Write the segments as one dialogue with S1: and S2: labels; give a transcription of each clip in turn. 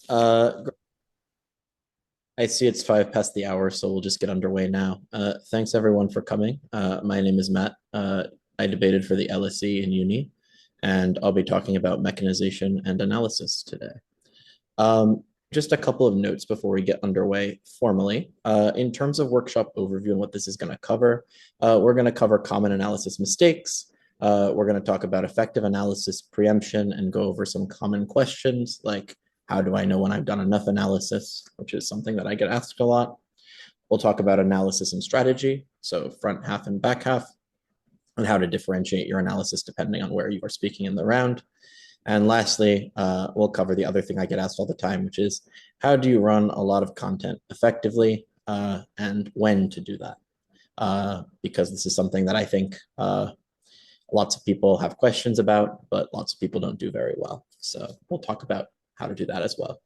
S1: Uh, I see it's 5 past the hour, so we'll just get underway now. Thanks everyone for coming. My name is Matt. I debated for the LSE in uni, and I'll be talking about mechanization and analysis today. Um, just a couple of notes before we get underway formally. In terms of workshop overview and what this is going to cover, we're going to cover common analysis mistakes. We're going to talk about effective analysis, preemption, and go over some common questions like how do I know when I've done enough analysis, which is something that I get asked a lot. We'll talk about analysis and strategy, so front half and back half, and how to differentiate your analysis depending on where you are speaking in the round. And lastly, we'll cover the other thing I get asked all the time, which is how do you run a lot of content effectively and when to do that? Because this is something that I think lots of people have questions about, but lots of people don't do very well. So we'll talk about how to do that as well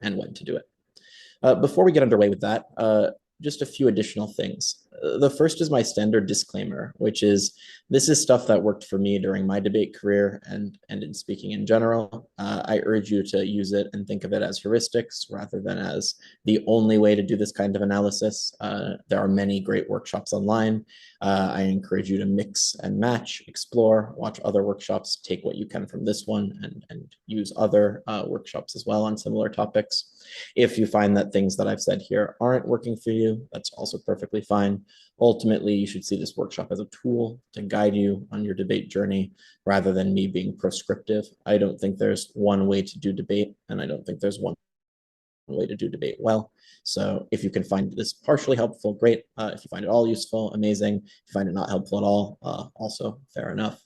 S1: and when to do it. Before we get underway with that, just a few additional things. The first is my standard disclaimer, which is this is stuff that worked for me during my debate career and in speaking in general. I urge you to use it and think of it as heuristics rather than as the only way to do this kind of analysis. There are many great workshops online. I encourage you to mix and match, explore, watch other workshops, take what you can from this one and use other workshops as well on similar topics. If you find that things that I've said here aren't working for you, that's also perfectly fine. Ultimately, you should see this workshop as a tool to guide you on your debate journey rather than me being prescriptive. I don't think there's one way to do debate, and I don't think there's one way to do debate well. So if you can find this partially helpful, great. If you find it all useful, amazing. If you find it not helpful at all, also fair enough.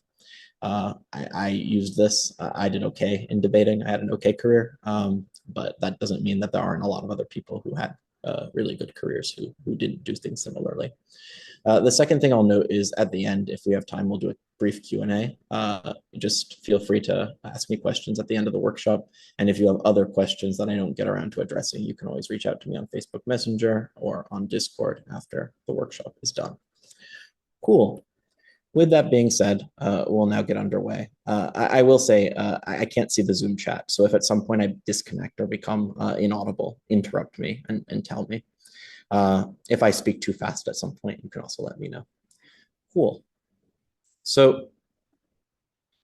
S1: I used this. I did okay in debating. I had an okay career, but that doesn't mean that there aren't a lot of other people who had really good careers who didn't do things similarly. The second thing I'll note is at the end, if we have time, we'll do a brief Q&A. Just feel free to ask me questions at the end of the workshop. And if you have other questions that I don't get around to addressing, you can always reach out to me on Facebook Messenger or on Discord after the workshop is done. Cool. With that being said, we'll now get underway. I will say I can't see the Zoom chat. So if at some point I disconnect or become inaudible, interrupt me and tell me. If I speak too fast at some point, you can also let me know. Cool. So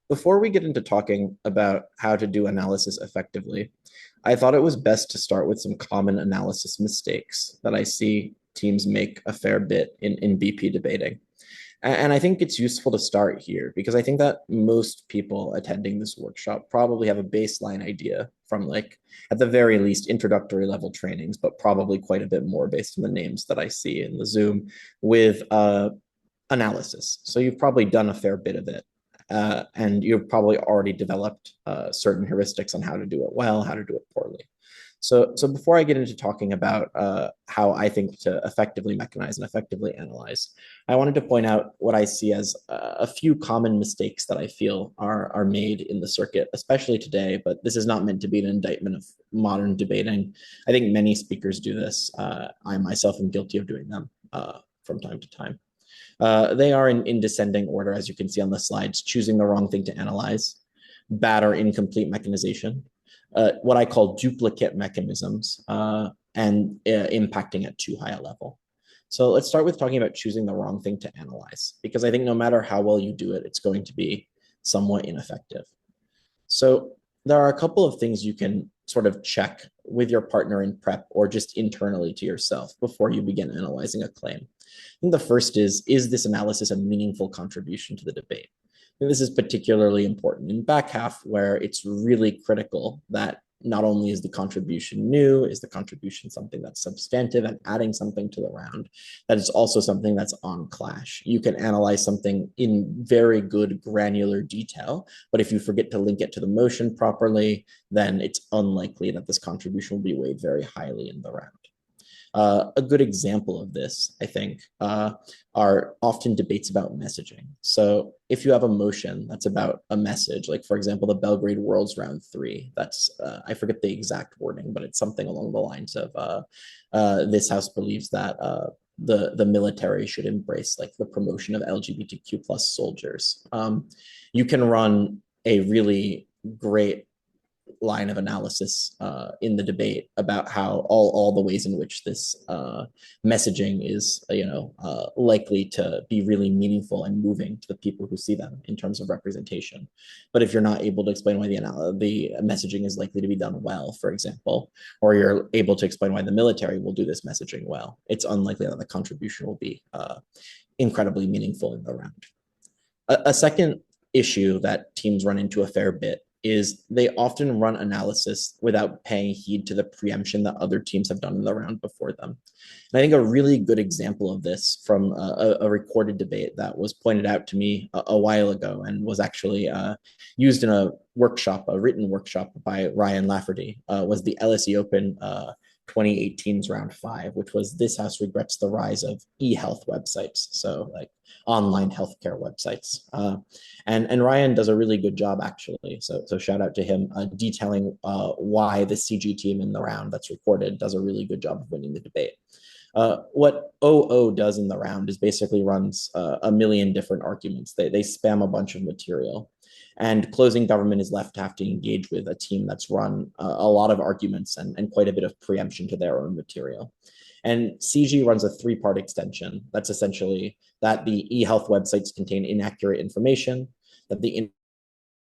S1: before we get into talking about how to do analysis effectively, I thought it was best to start with some common analysis mistakes that I see teams make a fair bit in BP debating. And I think it's useful to start here because I think that most people attending this workshop probably have a baseline idea from like, at the very least, introductory level trainings, but probably quite a bit more based on the names that I see in the Zoom with analysis. So you've probably done a fair bit of it. And you've probably already developed certain heuristics on how to do it well, how to do it poorly. So before I get into talking about how I think to effectively mechanize and effectively analyze, I wanted to point out what I see as a few common mistakes that I feel are made in the circuit, especially today, but this is not meant to be an indictment of modern debating. I think many speakers do this. I myself am guilty of doing them from time to time. They are in descending order, as you can see on the slides, choosing the wrong thing to analyze, bad or incomplete mechanization, what I call duplicate mechanisms, and impacting at too high a level. So let's start with talking about choosing the wrong thing to analyze, because I think no matter how well you do it, it's going to be somewhat ineffective. So there are a couple of things you can sort of check with your partner in prep or just internally to yourself before you begin analyzing a claim. I think the first is this analysis a meaningful contribution to the debate? And this is particularly important in back half, where it's really critical that not only is the contribution new, is the contribution something that's substantive and adding something to the round, that it's also something that's on clash. You can analyze something in very good granular detail, but if you forget to link it to the motion properly, then it's unlikely that this contribution will be weighed very highly in the round. A good example of this, I think, are often debates about messaging. So if you have a motion that's about a message, like for example, the Belgrade Worlds Round 3, that's, I forget the exact wording, but it's something along the lines of this house believes that the military should embrace like the promotion of LGBTQ plus soldiers. You can run a really great line of analysis in the debate about how all the ways in which this messaging is, likely to be really meaningful and moving to the people who see them in terms of representation. But if you're not able to explain why the messaging is likely to be done well, for example, or you're able to explain why the military will do this messaging well, it's unlikely that the contribution will be incredibly meaningful in the round. A second issue that teams run into a fair bit is they often run analysis without paying heed to the preemption that other teams have done in the round before them. And I think a really good example of this from a recorded debate that was pointed out to me a while ago and was actually used in a workshop, a written workshop by Ryan Lafferty, was the LSE Open 2018's round 5, which was "This House regrets the rise of e-health websites," so like online healthcare websites. And Ryan does a really good job, actually. So shout out to him, detailing why the CG team in the round that's recorded does a really good job of winning the debate. What OO does in the round is basically runs a million different arguments. They spam a bunch of material. And closing government is left to have to engage with a team that's run a lot of arguments and quite a bit of preemption to their own material. And CG runs a 3-part extension. That's essentially that the e-health websites contain inaccurate information, that the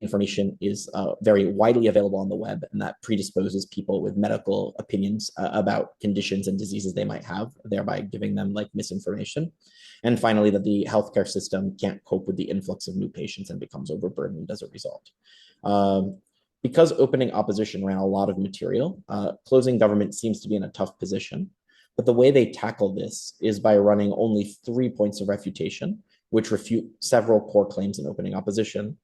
S1: information is very widely available on the web, and that predisposes people with medical opinions about conditions and diseases they might have, thereby giving them like misinformation. And finally, that the healthcare system can't cope with the influx of new patients and becomes overburdened as a result. Because opening opposition ran a lot of material, closing government seems to be in a tough position. But the way they tackle this is by running only 3 points of refutation, which refute several core claims in opening opposition.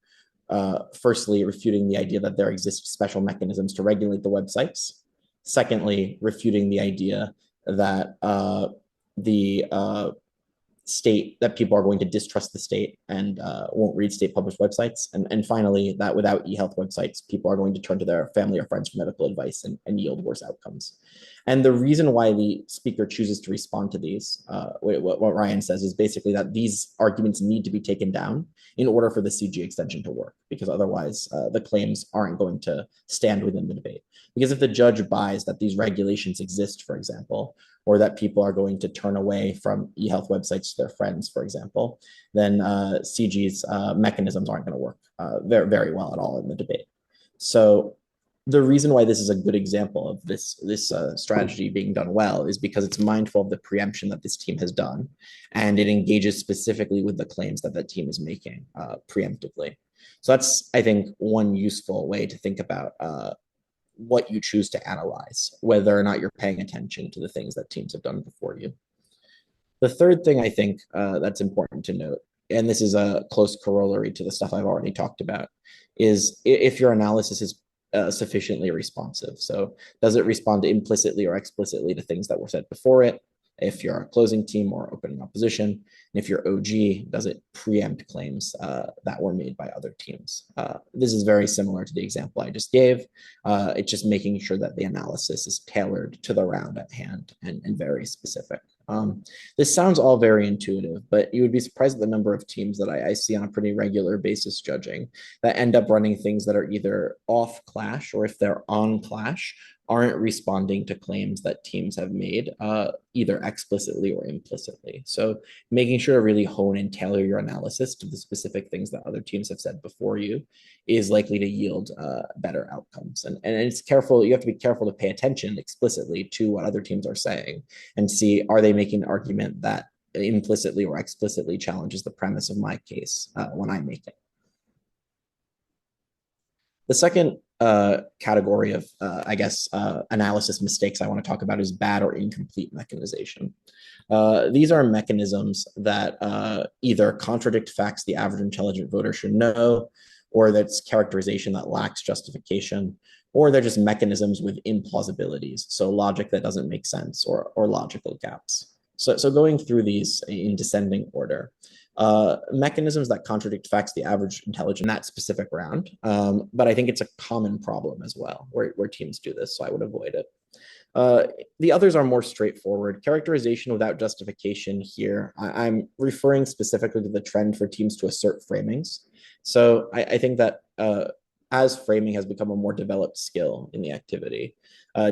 S1: Firstly, refuting the idea that there exist special mechanisms to regulate the websites. Secondly, refuting the idea that the state, that people are going to distrust the state and won't read state published websites. And finally, that without e-health websites, people are going to turn to their family or friends for medical advice and yield worse outcomes. And the reason why the speaker chooses to respond to these, what Ryan says is basically that these arguments need to be taken down in order for the CG extension to work, because otherwise the claims aren't going to stand within the debate. Because if the judge buys that these regulations exist, for example, or that people are going to turn away from e-health websites to their friends, for example, then CG's mechanisms aren't going to work very, very well at all in the debate. So the reason why this is a good example of this strategy being done well is because it's mindful of the preemption that this team has done, and it engages specifically with the claims that that team is making preemptively. So that's, I think, one useful way to think about what you choose to analyze, whether or not you're paying attention to the things that teams have done before you. The third thing I think that's important to note, and this is a close corollary to the stuff I've already talked about, is if your analysis is sufficiently responsive. So does it respond implicitly or explicitly to things that were said before it? If you're a closing team or opening opposition, and if you're OG, does it preempt claims that were made by other teams? This is very similar to the example I just gave. It's just making sure that the analysis is tailored to the round at hand and very specific. This sounds all very intuitive, but you would be surprised at the number of teams that I see on a pretty regular basis judging that end up running things that are either off Clash, or if they're on Clash, aren't responding to claims that teams have made, either explicitly or implicitly. So making sure to really hone and tailor your analysis to the specific things that other teams have said before you is likely to yield better outcomes. And it's careful, you have to be careful to pay attention explicitly to what other teams are saying and see, are they making an argument that implicitly or explicitly challenges the premise of my case when I make it. The second category of, analysis mistakes I want to talk about is bad or incomplete mechanization. These are mechanisms that either contradict facts the average intelligent voter should know, or that's characterization that lacks justification, or they're just mechanisms with implausibilities, so logic that doesn't make sense, or logical gaps. So going through these in descending order. Mechanisms that contradict facts the average intelligence in that specific round. But I think it's a common problem as well where teams do this, so I would avoid it. The others are more straightforward. Characterization without justification here, I'm referring specifically to the trend for teams to assert framings. So I think that as framing has become a more developed skill in the activity,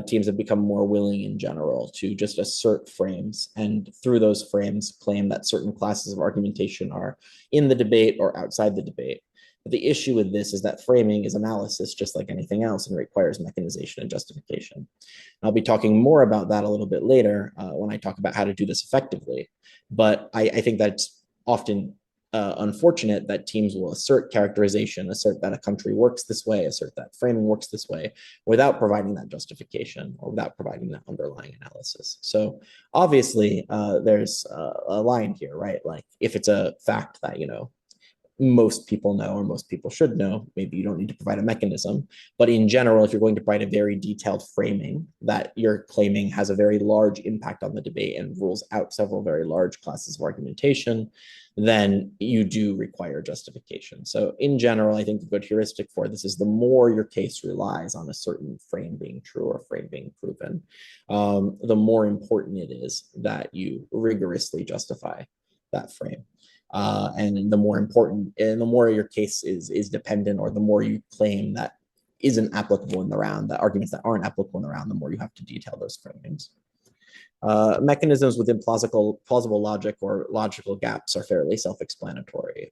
S1: teams have become more willing in general to just assert frames and through those frames claim that certain classes of argumentation are in the debate or outside the debate. But the issue with this is that framing is analysis just like anything else and requires mechanization and justification. I'll be talking more about that a little bit later when I talk about how to do this effectively. But I think that's often unfortunate that teams will assert characterization, assert that a country works this way, assert that framing works this way, without providing that justification or without providing that underlying analysis. So obviously, there's a line here, right? Like if it's a fact that, most people know or most people should know, maybe you don't need to provide a mechanism. But in general, if you're going to provide a very detailed framing that you're claiming has a very large impact on the debate and rules out several very large classes of argumentation, then you do require justification. So in general, I think the good heuristic for this is the more your case relies on a certain frame being true or frame being proven, the more important it is that you rigorously justify that frame. And the more important, and the more your case is dependent, or the more you claim that isn't applicable in the round, the arguments that aren't applicable in the round, the more you have to detail those framings. Mechanisms within plausible logic or logical gaps are fairly self-explanatory.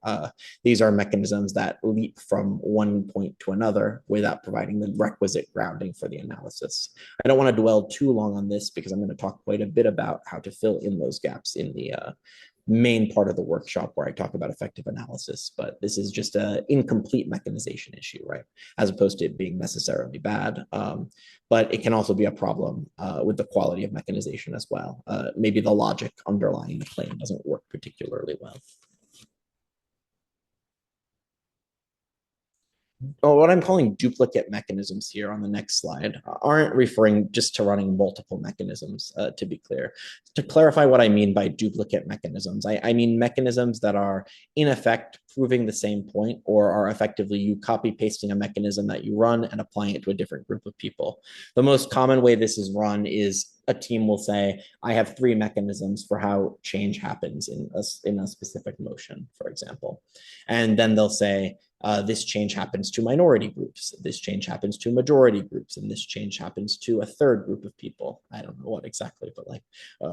S1: These are mechanisms that leap from one point to another without providing the requisite grounding for the analysis. I don't want to dwell too long on this because I'm going to talk quite a bit about how to fill in those gaps in the main part of the workshop where I talk about effective analysis, but this is just an incomplete mechanization issue, right? As opposed to it being necessarily bad. But it can also be a problem with the quality of mechanization as well. Maybe the logic underlying the claim doesn't work particularly well. Well, what I'm calling duplicate mechanisms here on the next slide aren't referring just to running multiple mechanisms, to be clear. To clarify what I mean by duplicate mechanisms, I mean mechanisms that are in effect proving the same point or are effectively you copy pasting a mechanism that you run and applying it to a different group of people. The most common way this is run is a team will say, I have 3 mechanisms for how change happens in a specific motion, for example. And then they'll say, this change happens to minority groups, this change happens to majority groups, and this change happens to a third group of people. I don't know what exactly, but like,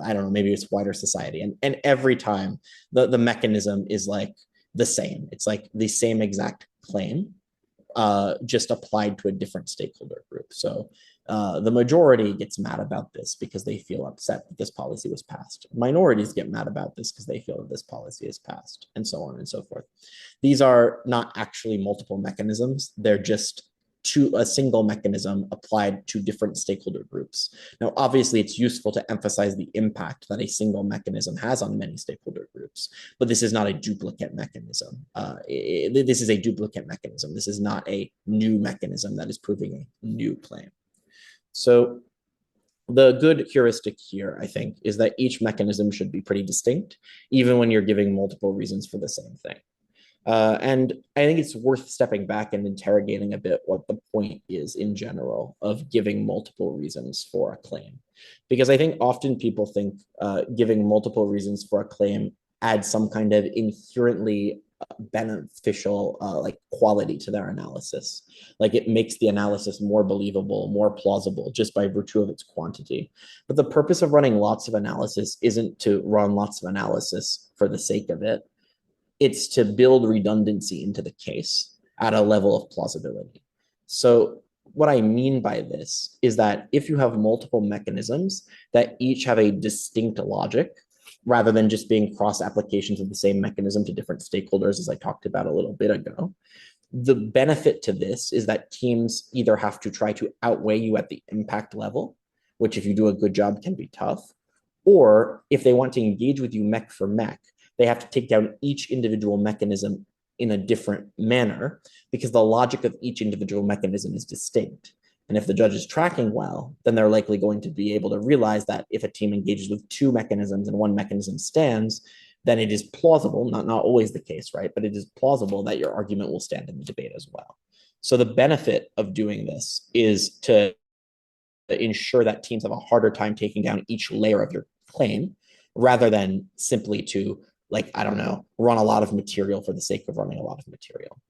S1: I don't know, maybe it's wider society. And every time the mechanism is like the same. It's like the same exact claim, just applied to a different stakeholder group. So the majority gets mad about this because they feel upset that this policy was passed. Minorities get mad about this because they feel that this policy is passed, and so on and so forth. These are not actually multiple mechanisms. They're just to a single mechanism applied to different stakeholder groups. Now, obviously, it's useful to emphasize the impact that a single mechanism has on many stakeholder groups, but this is not a duplicate mechanism. This is a duplicate mechanism. This is not a new mechanism that is proving a new claim. So the good heuristic here, I think, is that each mechanism should be pretty distinct, even when you're giving multiple reasons for the same thing. And I think it's worth stepping back and interrogating a bit what the point is in general of giving multiple reasons for a claim. Because I think often people think giving multiple reasons for a claim adds some kind of inherently beneficial like quality to their analysis. Like it makes the analysis more believable, more plausible just by virtue of its quantity. But the purpose of running lots of analysis isn't to run lots of analysis for the sake of it. It's to build redundancy into the case at a level of plausibility. So what I mean by this is that if you have multiple mechanisms that each have a distinct logic, rather than just being cross applications of the same mechanism to different stakeholders, as I talked about a little bit ago, the benefit to this is that teams either have to try to outweigh you at the impact level, which if you do a good job can be tough, or if they want to engage with you mech for mech, they have to take down each individual mechanism in a different manner because the logic of each individual mechanism is distinct. And if the judge is tracking well, then they're likely going to be able to realize that if a team engages with 2 mechanisms and 1 mechanism stands, then it is plausible, not always the case, right? But it is plausible that your argument will stand in the debate as well. So the benefit of doing this is to ensure that teams have a harder time taking down each layer of your claim rather than simply to, like, I don't know, run a lot of material for the sake of running a lot of material.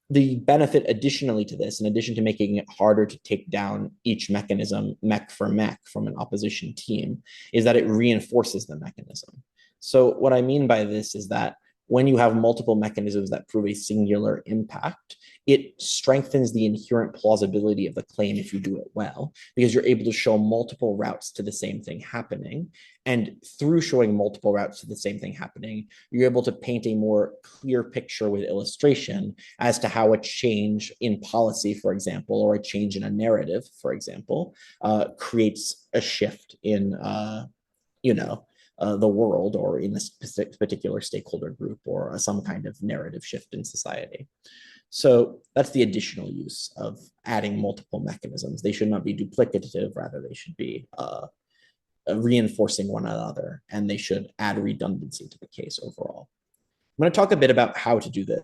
S1: the benefit additionally to this, in addition to making it harder to take down each mechanism mech for mech from an opposition team, is that it reinforces the mechanism. So what I mean by this is that when you have multiple mechanisms that prove a singular impact, it strengthens the inherent plausibility of the claim if you do it well, because you're able to show multiple routes to the same thing happening. And through showing multiple routes to the same thing happening, you're able to paint a more clear picture with illustration as to how a change in policy, for example, or a change in a narrative, for example, creates a shift in, the world or in this particular stakeholder group or some kind of narrative shift in society. So that's the additional use of adding multiple mechanisms. They should not be duplicative, rather they should be reinforcing one another, and they should add redundancy to the case overall. I'm going to talk a bit about how to do this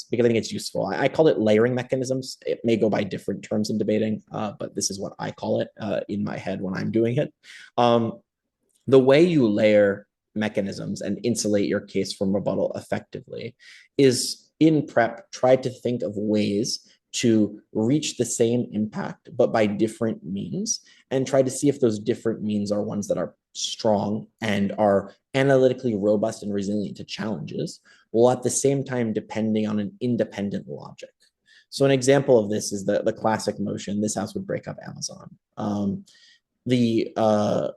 S1: because I think it's useful. I call it layering mechanisms. It may go by different terms in debating, but this is what I call it in my head when I'm doing it. The way you layer mechanisms and insulate your case from rebuttal effectively is in prep, try to think of ways to reach the same impact, but by different means, and try to see if those different means are ones that are strong and are analytically robust and resilient to challenges, while at the same time depending on an independent logic. So an example of this is the classic motion, this house would break up Amazon. The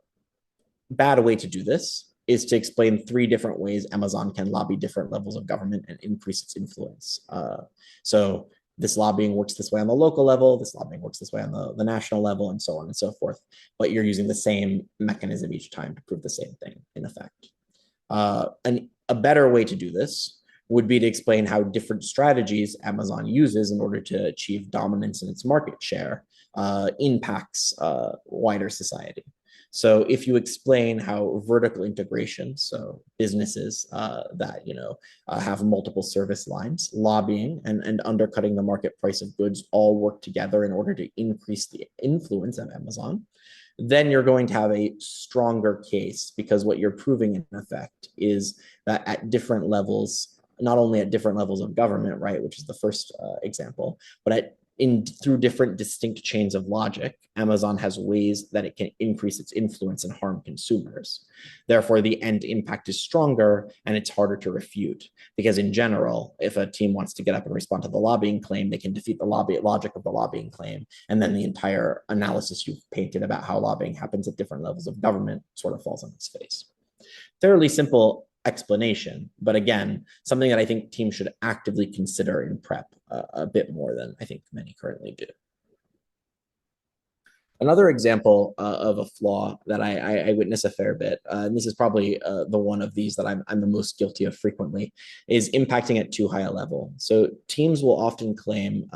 S1: bad way to do this is to explain 3 different ways Amazon can lobby different levels of government and increase its influence. So this lobbying works this way on the local level, this lobbying works this way on the national level, and so on and so forth. But you're using the same mechanism each time to prove the same thing, in effect. A better way to do this would be to explain how different strategies Amazon uses in order to achieve dominance in its market share impacts wider society. So if you explain how vertical integration, so businesses that have multiple service lines, lobbying and undercutting the market price of goods all work together in order to increase the influence of Amazon, then you're going to have a stronger case, because what you're proving in effect is that at different levels, not only at different levels of government, right, which is the first example, but through different distinct chains of logic, Amazon has ways that it can increase its influence and harm consumers. Therefore, the end impact is stronger and it's harder to refute, because in general, if a team wants to get up and respond to the lobbying claim, they can defeat the logic of the lobbying claim, and then the entire analysis you've painted about how lobbying happens at different levels of government sort of falls on its face. Fairly simple explanation, but again, something that I think teams should actively consider in prep a bit more than I think many currently do. Another example of a flaw that I witness a fair bit, and this is probably the one of these that I'm the most guilty of frequently, is impacting at too high a level. So teams will often claim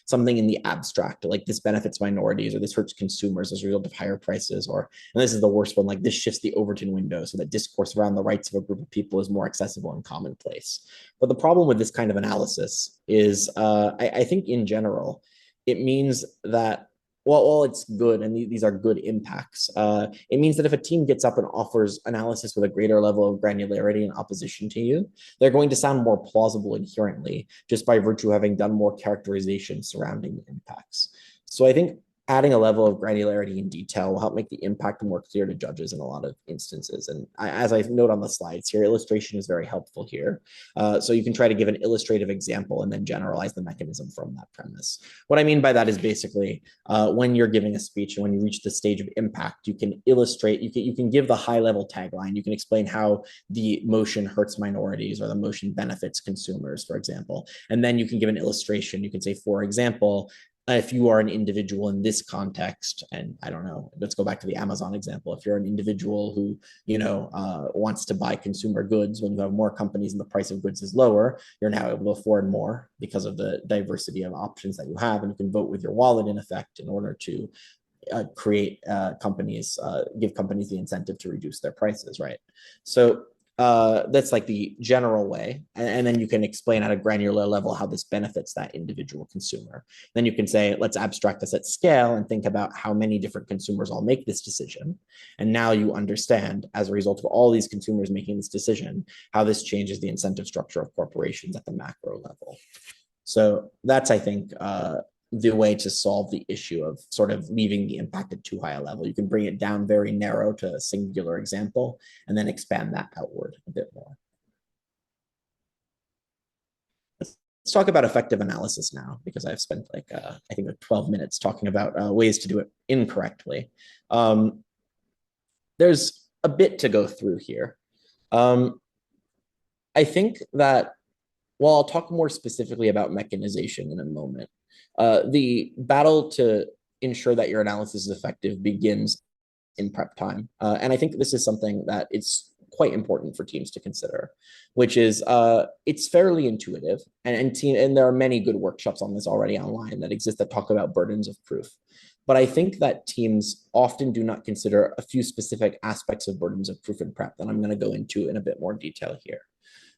S1: something in the abstract, like this benefits minorities or this hurts consumers as a result of higher prices, or, and this is the worst one, like this shifts the Overton window so that discourse around the rights of a group of people is more accessible and commonplace. But the problem with this kind of analysis is I think in general, it means that well, it's good, and these are good impacts. It means that if a team gets up and offers analysis with a greater level of granularity in opposition to you, they're going to sound more plausible inherently just by virtue of having done more characterization surrounding the impacts. So I think adding a level of granularity and detail will help make the impact more clear to judges in a lot of instances. And as I note on the slides here, illustration is very helpful here. So you can try to give an illustrative example and then generalize the mechanism from that premise. What I mean by that is basically when you're giving a speech and when you reach the stage of impact, you can illustrate, you can give the high level tagline, you can explain how the motion hurts minorities or the motion benefits consumers, for example. And then you can give an illustration. You can say, for example, if you are an individual in this context, and I don't know, let's go back to the Amazon example. If you're an individual who, wants to buy consumer goods, when you have more companies and the price of goods is lower, you're now able to afford more because of the diversity of options that you have. And you can vote with your wallet in effect in order to create companies, give companies the incentive to reduce their prices, right? So that's like the general way. And then you can explain at a granular level how this benefits that individual consumer. Then you can say, let's abstract this at scale and think about how many different consumers all make this decision. And now you understand, as a result of all these consumers making this decision, how this changes the incentive structure of corporations at the macro level. So that's, I think, the way to solve the issue of sort of leaving the impact at too high a level. You can bring it down very narrow to a singular example and then expand that outward a bit more. Let's talk about effective analysis now, because I've spent I think 12 minutes talking about ways to do it incorrectly. There's a bit to go through here. I think that, well, I'll talk more specifically about mechanization in a moment. The battle to ensure that your analysis is effective begins in prep time. And I think this is something that it's quite important for teams to consider, which is it's fairly intuitive. And there are many good workshops on this already online that exist that talk about burdens of proof. But I think that teams often do not consider a few specific aspects of burdens of proof in prep that I'm going to go into in a bit more detail here.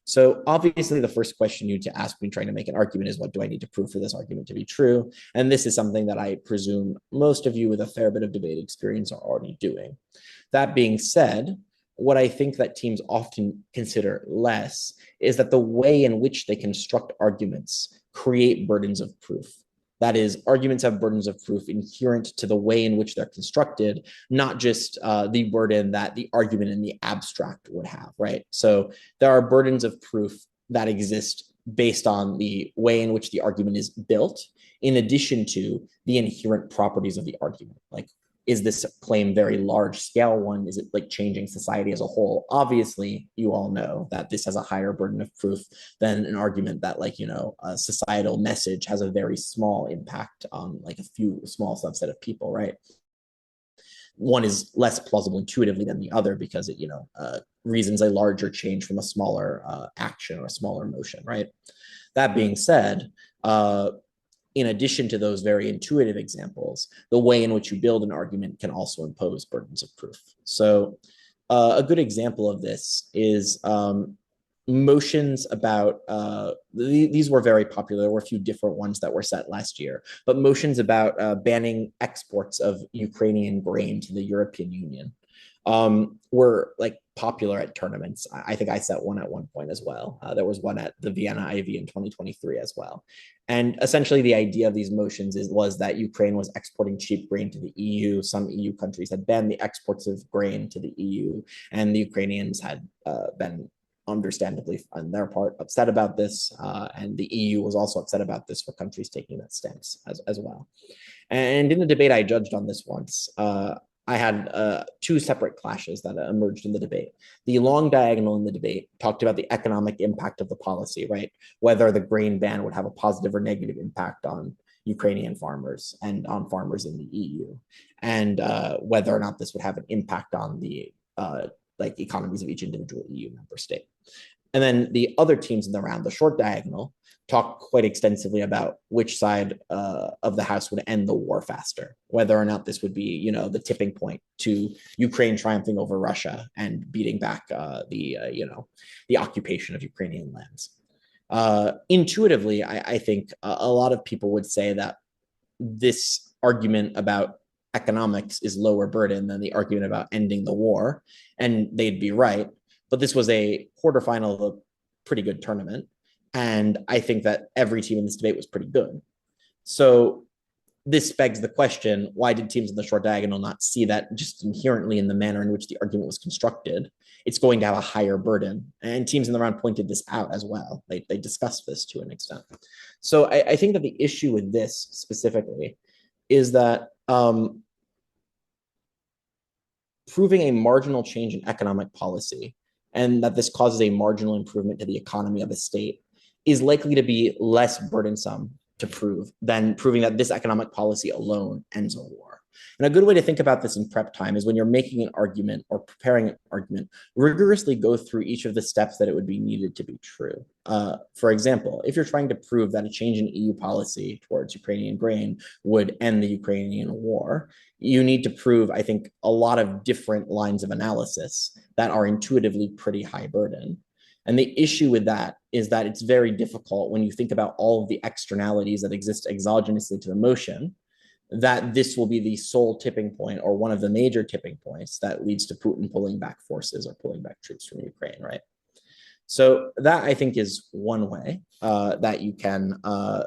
S1: So obviously, the first question you need to ask when trying to make an argument is, what do I need to prove for this argument to be true? And this is something that I presume most of you with a fair bit of debate experience are already doing. That being said, what I think that teams often consider less is that the way in which they construct arguments create burdens of proof. That is, arguments have burdens of proof inherent to the way in which they're constructed, not just the burden that the argument in the abstract would have, right? So there are burdens of proof that exist based on the way in which the argument is built, in addition to the inherent properties of the argument. Like, is this claim very large scale one? Is it like changing society as a whole? Obviously, you all know that this has a higher burden of proof than an argument that, like, a societal message has a very small impact on like a few small subset of people, right? One is less plausible intuitively than the other because it, reasons a larger change from a smaller action or a smaller motion, right? That being said, in addition to those very intuitive examples, the way in which you build an argument can also impose burdens of proof. So a good example of this is motions about, these were very popular. There were a few different ones that were set last year, but motions about banning exports of Ukrainian grain to the European Union were like popular at tournaments. I think I set one at one point as well. There was one at the Vienna IV in 2023 as well. And essentially the idea of these motions was that Ukraine was exporting cheap grain to the EU. Some EU countries had banned the exports of grain to the EU, and the Ukrainians had been understandably on their part upset about this. And the EU was also upset about this for countries taking that stance as well. And in the debate I judged on this once, I had two separate clashes that emerged in the debate. The long diagonal in the debate talked about the economic impact of the policy, right? Whether the grain ban would have a positive or negative impact on Ukrainian farmers and on farmers in the EU, and whether or not this would have an impact on the like economies of each individual EU member state. And then the other teams in the round, the short diagonal, talked quite extensively about which side of the House would end the war faster, whether or not this would be, the tipping point to Ukraine triumphing over Russia and beating back the occupation of Ukrainian lands. Intuitively, I think a lot of people would say that this argument about economics is lower burden than the argument about ending the war, and they'd be right. But this was a quarterfinal of a pretty good tournament, and I think that every team in this debate was pretty good. So this begs the question, why did teams in the short diagonal not see that just inherently in the manner in which the argument was constructed, it's going to have a higher burden? And teams in the round pointed this out as well. They discussed this to an extent. So I think that the issue with this specifically is that proving a marginal change in economic policy and that this causes a marginal improvement to the economy of a state is likely to be less burdensome to prove than proving that this economic policy alone ends a war. And a good way to think about this in prep time is when you're making an argument or preparing an argument, rigorously go through each of the steps that it would be needed to be true. For example, if you're trying to prove that a change in EU policy towards Ukrainian grain would end the Ukrainian war, you need to prove, I think, a lot of different lines of analysis that are intuitively pretty high burden. And the issue with that is that it's very difficult when you think about all of the externalities that exist exogenously to the motion, that this will be the sole tipping point or one of the major tipping points that leads to Putin pulling back forces or pulling back troops from Ukraine, right? So that I think is one way that you can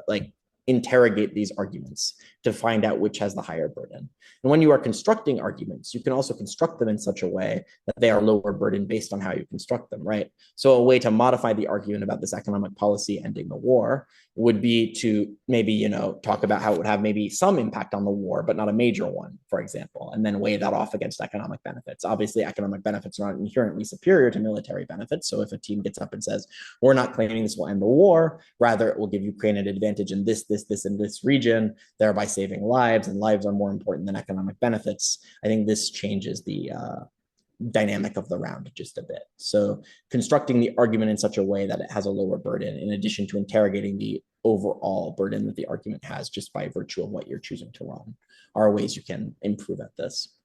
S1: like interrogate these arguments to find out which has the higher burden. And when you are constructing arguments, you can also construct them in such a way that they are lower burden based on how you construct them, right? So a way to modify the argument about this economic policy ending the war would be to maybe, talk about how it would have maybe some impact on the war, but not a major one, for example, and then weigh that off against economic benefits. Obviously, economic benefits are not inherently superior to military benefits. So if a team gets up and says, we're not claiming this will end the war, rather it will give Ukraine an advantage in this, and this region, thereby saving lives, and lives are more important than economic benefits. I think this changes the dynamic of the round just a bit. So constructing the argument in such a way that it has a lower burden, in addition to interrogating the overall burden that the argument has just by virtue of what you're choosing to run, are ways you can improve at this.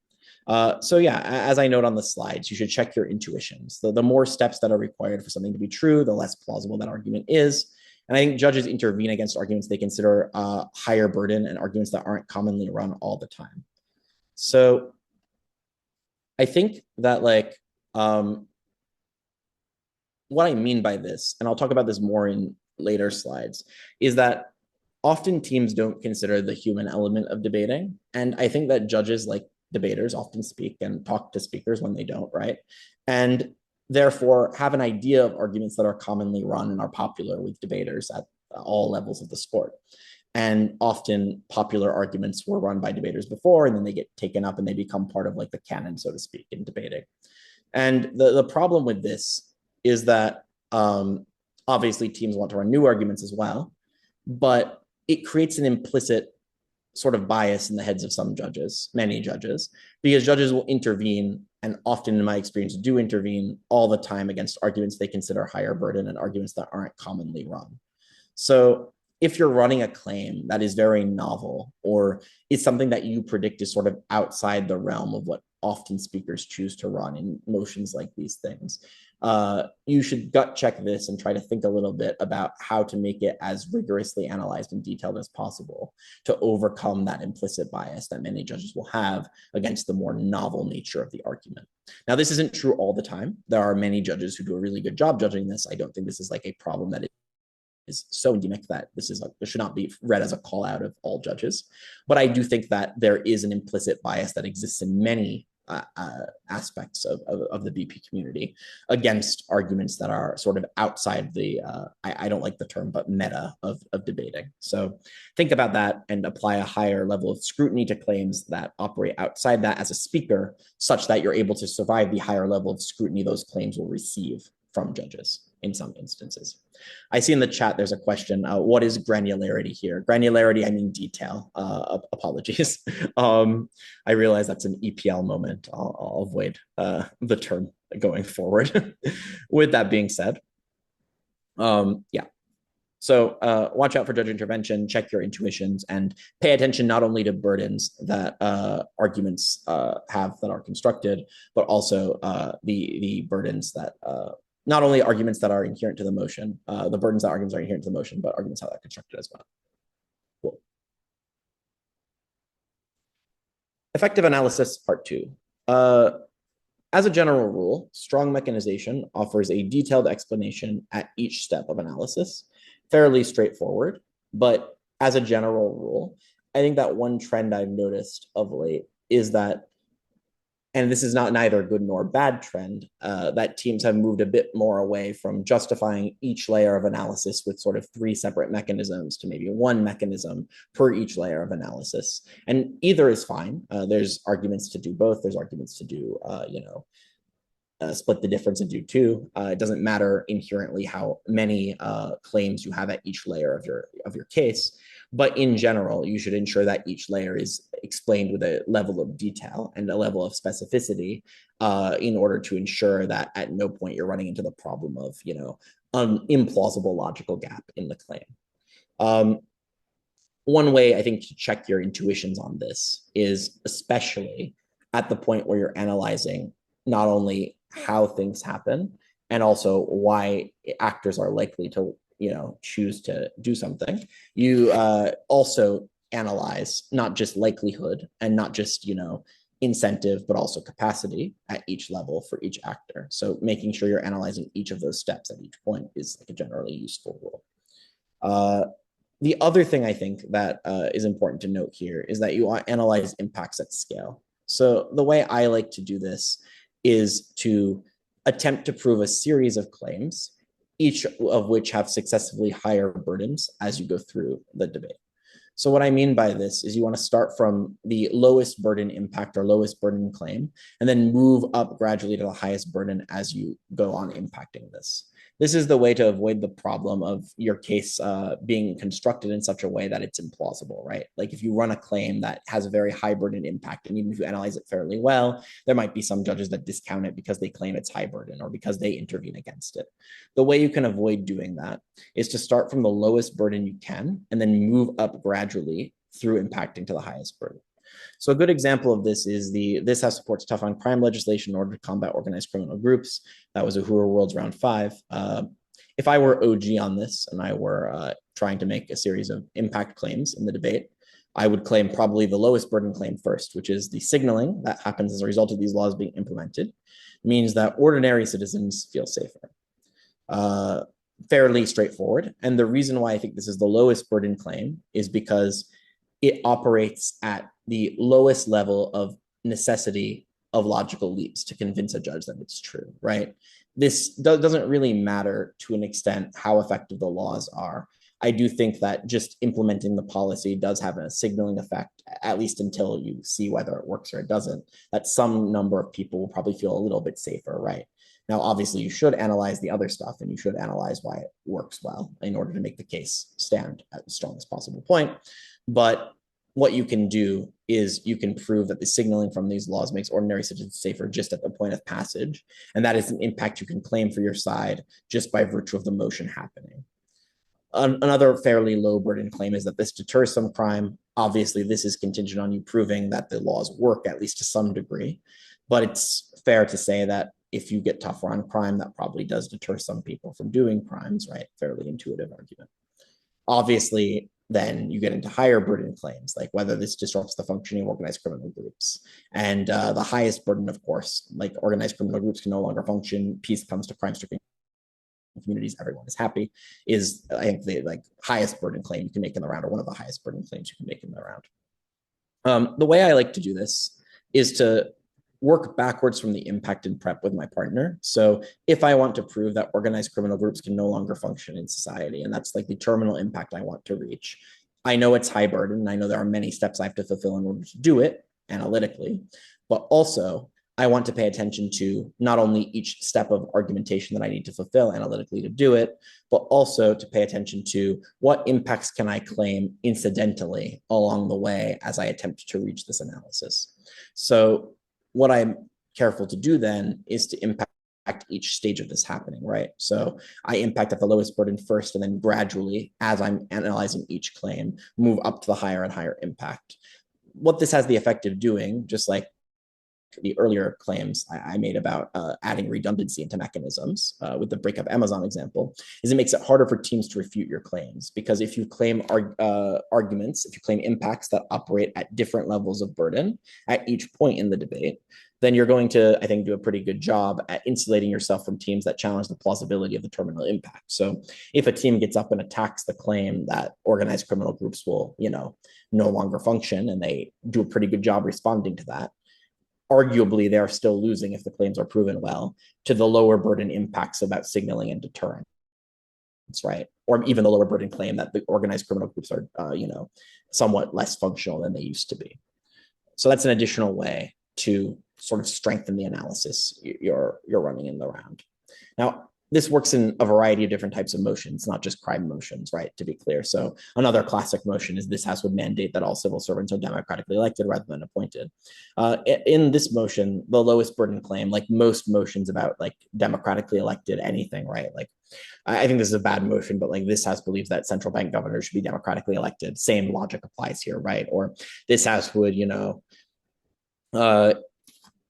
S1: So yeah, as I note on the slides, you should check your intuitions. The more steps that are required for something to be true, the less plausible that argument is. And I think judges intervene against arguments they consider higher burden and arguments that aren't commonly run all the time. So I think that what I mean by this, and I'll talk about this more in later slides, is that often teams don't consider the human element of debating. And I think that judges, like debaters, often speak and talk to speakers when they don't, right? And therefore have an idea of arguments that are commonly run and are popular with debaters at all levels of the sport. And often popular arguments were run by debaters before, and then they get taken up and they become part of like the canon, so to speak, in debating. And the problem with this is that obviously teams want to run new arguments as well, but it creates an implicit sort of bias in the heads of some judges, many judges, because judges will intervene, and often in my experience do intervene all the time against arguments they consider higher burden and arguments that aren't commonly run. So if you're running a claim that is very novel, or is something that you predict is sort of outside the realm of what often speakers choose to run in motions like these things, you should gut check this and try to think a little bit about how to make it as rigorously analyzed and detailed as possible to overcome that implicit bias that many judges will have against the more novel nature of the argument. Now, this isn't true all the time. There are many judges who do a really good job judging this. I don't think this is like a problem that is so endemic that this should not be read as a call out of all judges. But I do think that there is an implicit bias that exists in many aspects of the BP community against arguments that are sort of outside the, I don't like the term, but meta of debating. So think about that and apply a higher level of scrutiny to claims that operate outside that as a speaker, such that you're able to survive the higher level of scrutiny those claims will receive from judges in some instances. I see in the chat there's a question, what is granularity here? Granularity, I mean detail. Apologies. I realize that's an EPL moment. I'll avoid the term going forward. With that being said, yeah. So watch out for judge intervention, check your intuitions, and pay attention not only to burdens that arguments have that are constructed, but also the burdens that not only arguments that are inherent to the motion, the burdens that arguments are inherent to the motion, but arguments how they're constructed as well. Cool. Effective analysis, part 2. As a general rule, strong mechanization offers a detailed explanation at each step of analysis, fairly straightforward. But as a general rule, I think that one trend I've noticed of late is that, and this is not neither a good nor bad trend, that teams have moved a bit more away from justifying each layer of analysis with sort of 3 separate mechanisms to maybe 1 mechanism per each layer of analysis. And either is fine. There's arguments to do both. There's arguments to do, split the difference and do 2. It doesn't matter inherently how many claims you have at each layer of your case. But in general, you should ensure that each layer is explained with a level of detail and a level of specificity in order to ensure that at no point you're running into the problem of, an implausible logical gap in the claim. One way I think to check your intuitions on this is especially at the point where you're analyzing not only how things happen and also why actors are likely to choose to do something. You also analyze not just likelihood and not just incentive, but also capacity at each level for each actor. So making sure you're analyzing each of those steps at each point is like a generally useful rule. The other thing I think that is important to note here is that you analyze impacts at scale. So the way I like to do this is to attempt to prove a series of claims, each of which have successively higher burdens as you go through the debate. So what I mean by this is you want to start from the lowest burden impact or lowest burden claim, and then move up gradually to the highest burden as you go on impacting this. This is the way to avoid the problem of your case being constructed in such a way that it's implausible, right? Like if you run a claim that has a very high burden impact, and even if you analyze it fairly well, there might be some judges that discount it because they claim it's high burden or because they intervene against it. The way you can avoid doing that is to start from the lowest burden you can and then move up gradually through impacting to the highest burden. So a good example of this is this House supports tough on crime legislation in order to combat organized criminal groups. That was Uhuru World's round 5. If I were OG on this and I were trying to make a series of impact claims in the debate, I would claim probably the lowest burden claim first, which is the signaling that happens as a result of these laws being implemented means that ordinary citizens feel safer. Fairly straightforward. And the reason why I think this is the lowest burden claim is because it operates at the lowest level of necessity of logical leaps to convince a judge that it's true, right? This doesn't really matter to an extent how effective the laws are. I do think that just implementing the policy does have a signaling effect, at least until you see whether it works or it doesn't, that some number of people will probably feel a little bit safer, right? Now, obviously, you should analyze the other stuff and you should analyze why it works well in order to make the case stand at the strongest possible point. But what you can do is you can prove that the signaling from these laws makes ordinary citizens safer just at the point of passage. And that is an impact you can claim for your side just by virtue of the motion happening. Another fairly low burden claim is that this deters some crime. Obviously, this is contingent on you proving that the laws work, at least to some degree. But it's fair to say that if you get tougher on crime, that probably does deter some people from doing crimes, right? Fairly intuitive argument. Obviously, then you get into higher burden claims, like whether this disrupts the functioning of organized criminal groups. And the highest burden, of course, like organized criminal groups can no longer function, peace comes to crime-stricken communities, everyone is happy, is I think the like highest burden claim you can make in the round, or one of the highest burden claims you can make in the round. The way I like to do this is to work backwards from the impact and prep with my partner. So if I want to prove that organized criminal groups can no longer function in society, and that's like the terminal impact I want to reach, I know it's high burden, and I know there are many steps I have to fulfill in order to do it analytically, but also I want to pay attention to not only each step of argumentation that I need to fulfill analytically to do it, but also to pay attention to what impacts can I claim incidentally along the way as I attempt to reach this analysis. So what I'm careful to do then is to impact each stage of this happening, right? So I impact at the lowest burden first, and then gradually, as I'm analyzing each claim, move up to the higher and higher impact. What this has the effect of doing, just like the earlier claims I made about adding redundancy into mechanisms with the breakup Amazon example, is it makes it harder for teams to refute your claims. Because if you claim arguments, if you claim impacts that operate at different levels of burden at each point in the debate, then you're going to, I think, do a pretty good job at insulating yourself from teams that challenge the plausibility of the terminal impact. So if a team gets up and attacks the claim that organized criminal groups will, no longer function, and they do a pretty good job responding to that, arguably they are still losing if the claims are proven well to the lower burden impacts about signaling and deterrence, right? Or even the lower burden claim that the organized criminal groups are, somewhat less functional than they used to be. So that's an additional way to sort of strengthen the analysis you're running in the round. Now, this works in a variety of different types of motions, not just crime motions, right, to be clear. So another classic motion is this House would mandate that all civil servants are democratically elected rather than appointed. In this motion, the lowest burden claim, like most motions about like democratically elected anything, right? Like I think this is a bad motion, but like this House believes that central bank governors should be democratically elected. Same logic applies here, right? Or this House would,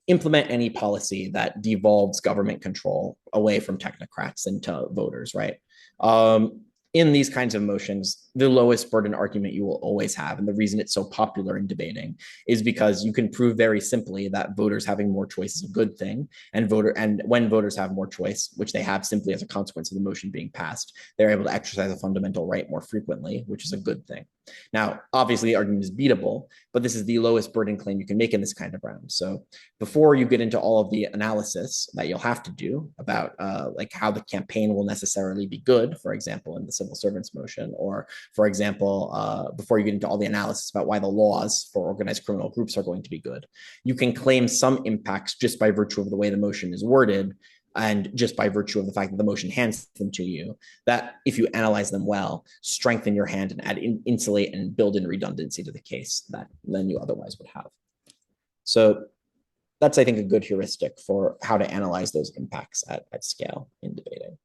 S1: implement any policy that devolves government control away from technocrats and to voters, right? In these kinds of motions, the lowest burden argument you will always have. And the reason it's so popular in debating is because you can prove very simply that voters having more choice is a good thing. And when voters have more choice, which they have simply as a consequence of the motion being passed, they're able to exercise a fundamental right more frequently, which is a good thing. Now, obviously, the argument is beatable, but this is the lowest burden claim you can make in this kind of round. So before you get into all of the analysis that you'll have to do about like how the campaign will necessarily be good, for example, in the civil servants motion, or for example, before you get into all the analysis about why the laws for organized criminal groups are going to be good, you can claim some impacts just by virtue of the way the motion is worded and just by virtue of the fact that the motion hands them to you, that if you analyze them well, strengthen your hand and insulate and build in redundancy to the case that then you otherwise would have. So that's, I think, a good heuristic for how to analyze those impacts at scale in debating.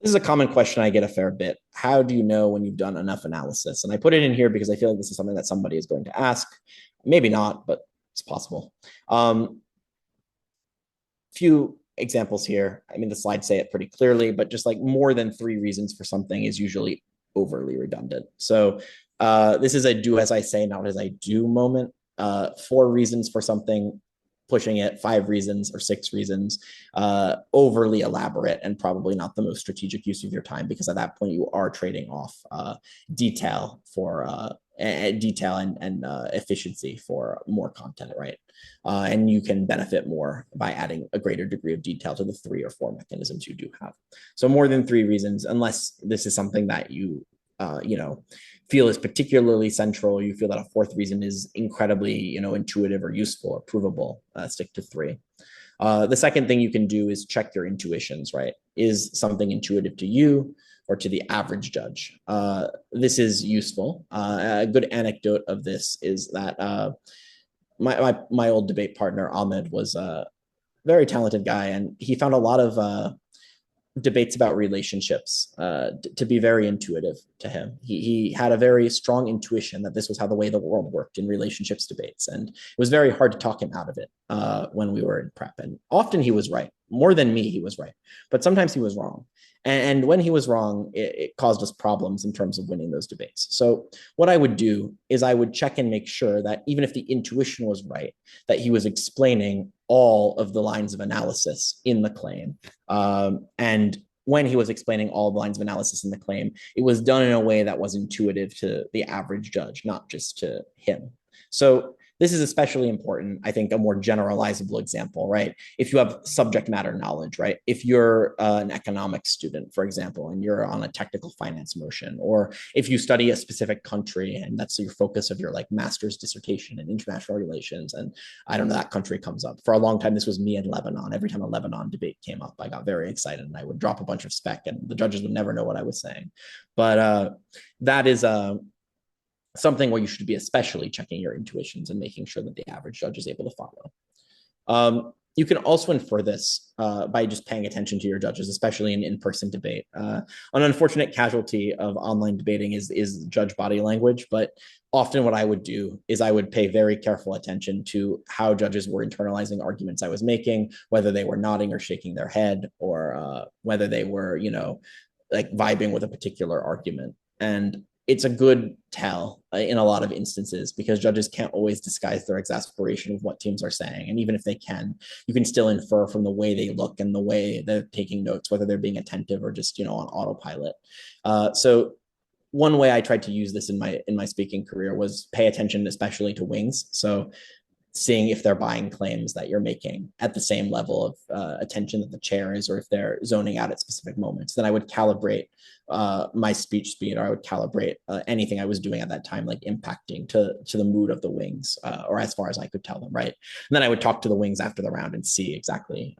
S1: This is a common question I get a fair bit. How do you know when you've done enough analysis? And I put it in here because I feel like this is something that somebody is going to ask. Maybe not, but it's possible. Few examples here. I mean, the slides say it pretty clearly, but just like more than 3 reasons for something is usually overly redundant. So this is a do as I say, not as I do moment. 4 reasons for something, pushing it 5 reasons or 6 reasons, overly elaborate and probably not the most strategic use of your time, because at that point you are trading off detail for detail and efficiency for more content, right? And you can benefit more by adding a greater degree of detail to the 3 or 4 mechanisms you do have. So more than 3 reasons, unless this is something that you feel is particularly central, you feel that a 4th reason is incredibly, intuitive or useful or provable, stick to 3. The second thing you can do is check your intuitions, right? Is something intuitive to you or to the average judge? This is useful. A good anecdote of this is that my old debate partner, Ahmed, was a very talented guy, and he found a lot of debates about relationships to be very intuitive to him. He had a very strong intuition that this was how the way the world worked in relationships debates, and it was very hard to talk him out of it when we were in prep. And often he was right. More than me, he was right, but sometimes he was wrong. And when he was wrong, it caused us problems in terms of winning those debates. So what I would do is I would check and make sure that even if the intuition was right, that he was explaining all of the lines of analysis in the claim. And when he was explaining all the lines of analysis in the claim, it was done in a way that was intuitive to the average judge, not just to him. So this is especially important, I think, a more generalizable example, right? If you have subject matter knowledge, right? If you're an economics student, for example, and you're on a technical finance motion, or if you study a specific country and that's your focus of your like master's dissertation in international relations, and I don't know, that country comes up. For a long time, this was me in Lebanon. Every time a Lebanon debate came up, I got very excited and I would drop a bunch of spec and the judges would never know what I was saying. But that is something where you should be especially checking your intuitions and making sure that the average judge is able to follow. You can also infer this by just paying attention to your judges, especially in in-person debate. An unfortunate casualty of online debating is judge body language, but often what I would do is I would pay very careful attention to how judges were internalizing arguments I was making, whether they were nodding or shaking their head, or whether they were, like vibing with a particular argument. And it's a good tell in a lot of instances, because judges can't always disguise their exasperation of what teams are saying. And even if they can, you can still infer from the way they look and the way they're taking notes, whether they're being attentive or just, on autopilot. So one way I tried to use this in my speaking career was pay attention, especially to wings. So seeing if they're buying claims that you're making at the same level of attention that the chair is, or if they're zoning out at specific moments. Then I would calibrate my speech speed, or I would calibrate anything I was doing at that time, like impacting to the mood of the wings, or as far as I could tell them, right? And then I would talk to the wings after the round and see exactly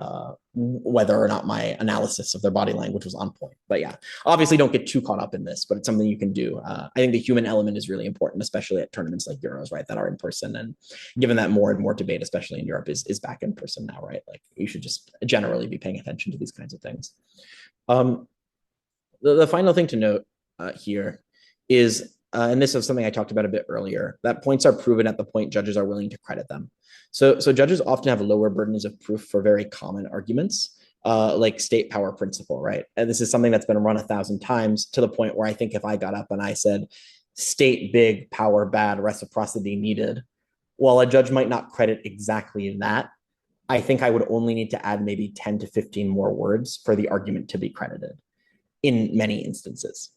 S1: whether or not my analysis of their body language was on point. But yeah, obviously don't get too caught up in this, but it's something you can do. I think the human element is really important, especially at tournaments like Euros, right, that are in person. And given that more and more debate, especially in Europe, is back in person now, right? Like you should just generally be paying attention to these kinds of things. The final thing to note here is, and this is something I talked about a bit earlier, that points are proven at the point judges are willing to credit them. So judges often have lower burdens of proof for very common arguments, like state power principle, right? And this is something that's been run 1,000 times to the point where I think if I got up and I said, state big, power bad, reciprocity needed, while a judge might not credit exactly that, I think I would only need to add maybe 10 to 15 more words for the argument to be credited in many instances.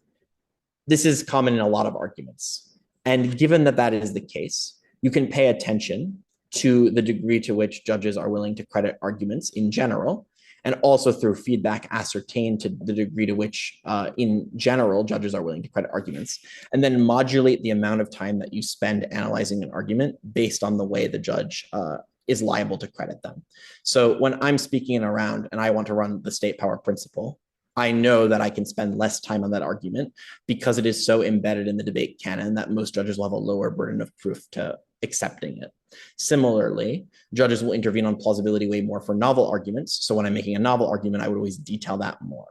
S1: This is common in a lot of arguments. And given that that is the case, you can pay attention to the degree to which judges are willing to credit arguments in general, and also through feedback ascertain to the degree to which, in general, judges are willing to credit arguments, and then modulate the amount of time that you spend analyzing an argument based on the way the judge is liable to credit them. So when I'm speaking around and I want to run the state power principle, I know that I can spend less time on that argument because it is so embedded in the debate canon that most judges will have a lower burden of proof to accepting it. Similarly, judges will intervene on plausibility way more for novel arguments. So when I'm making a novel argument, I would always detail that more.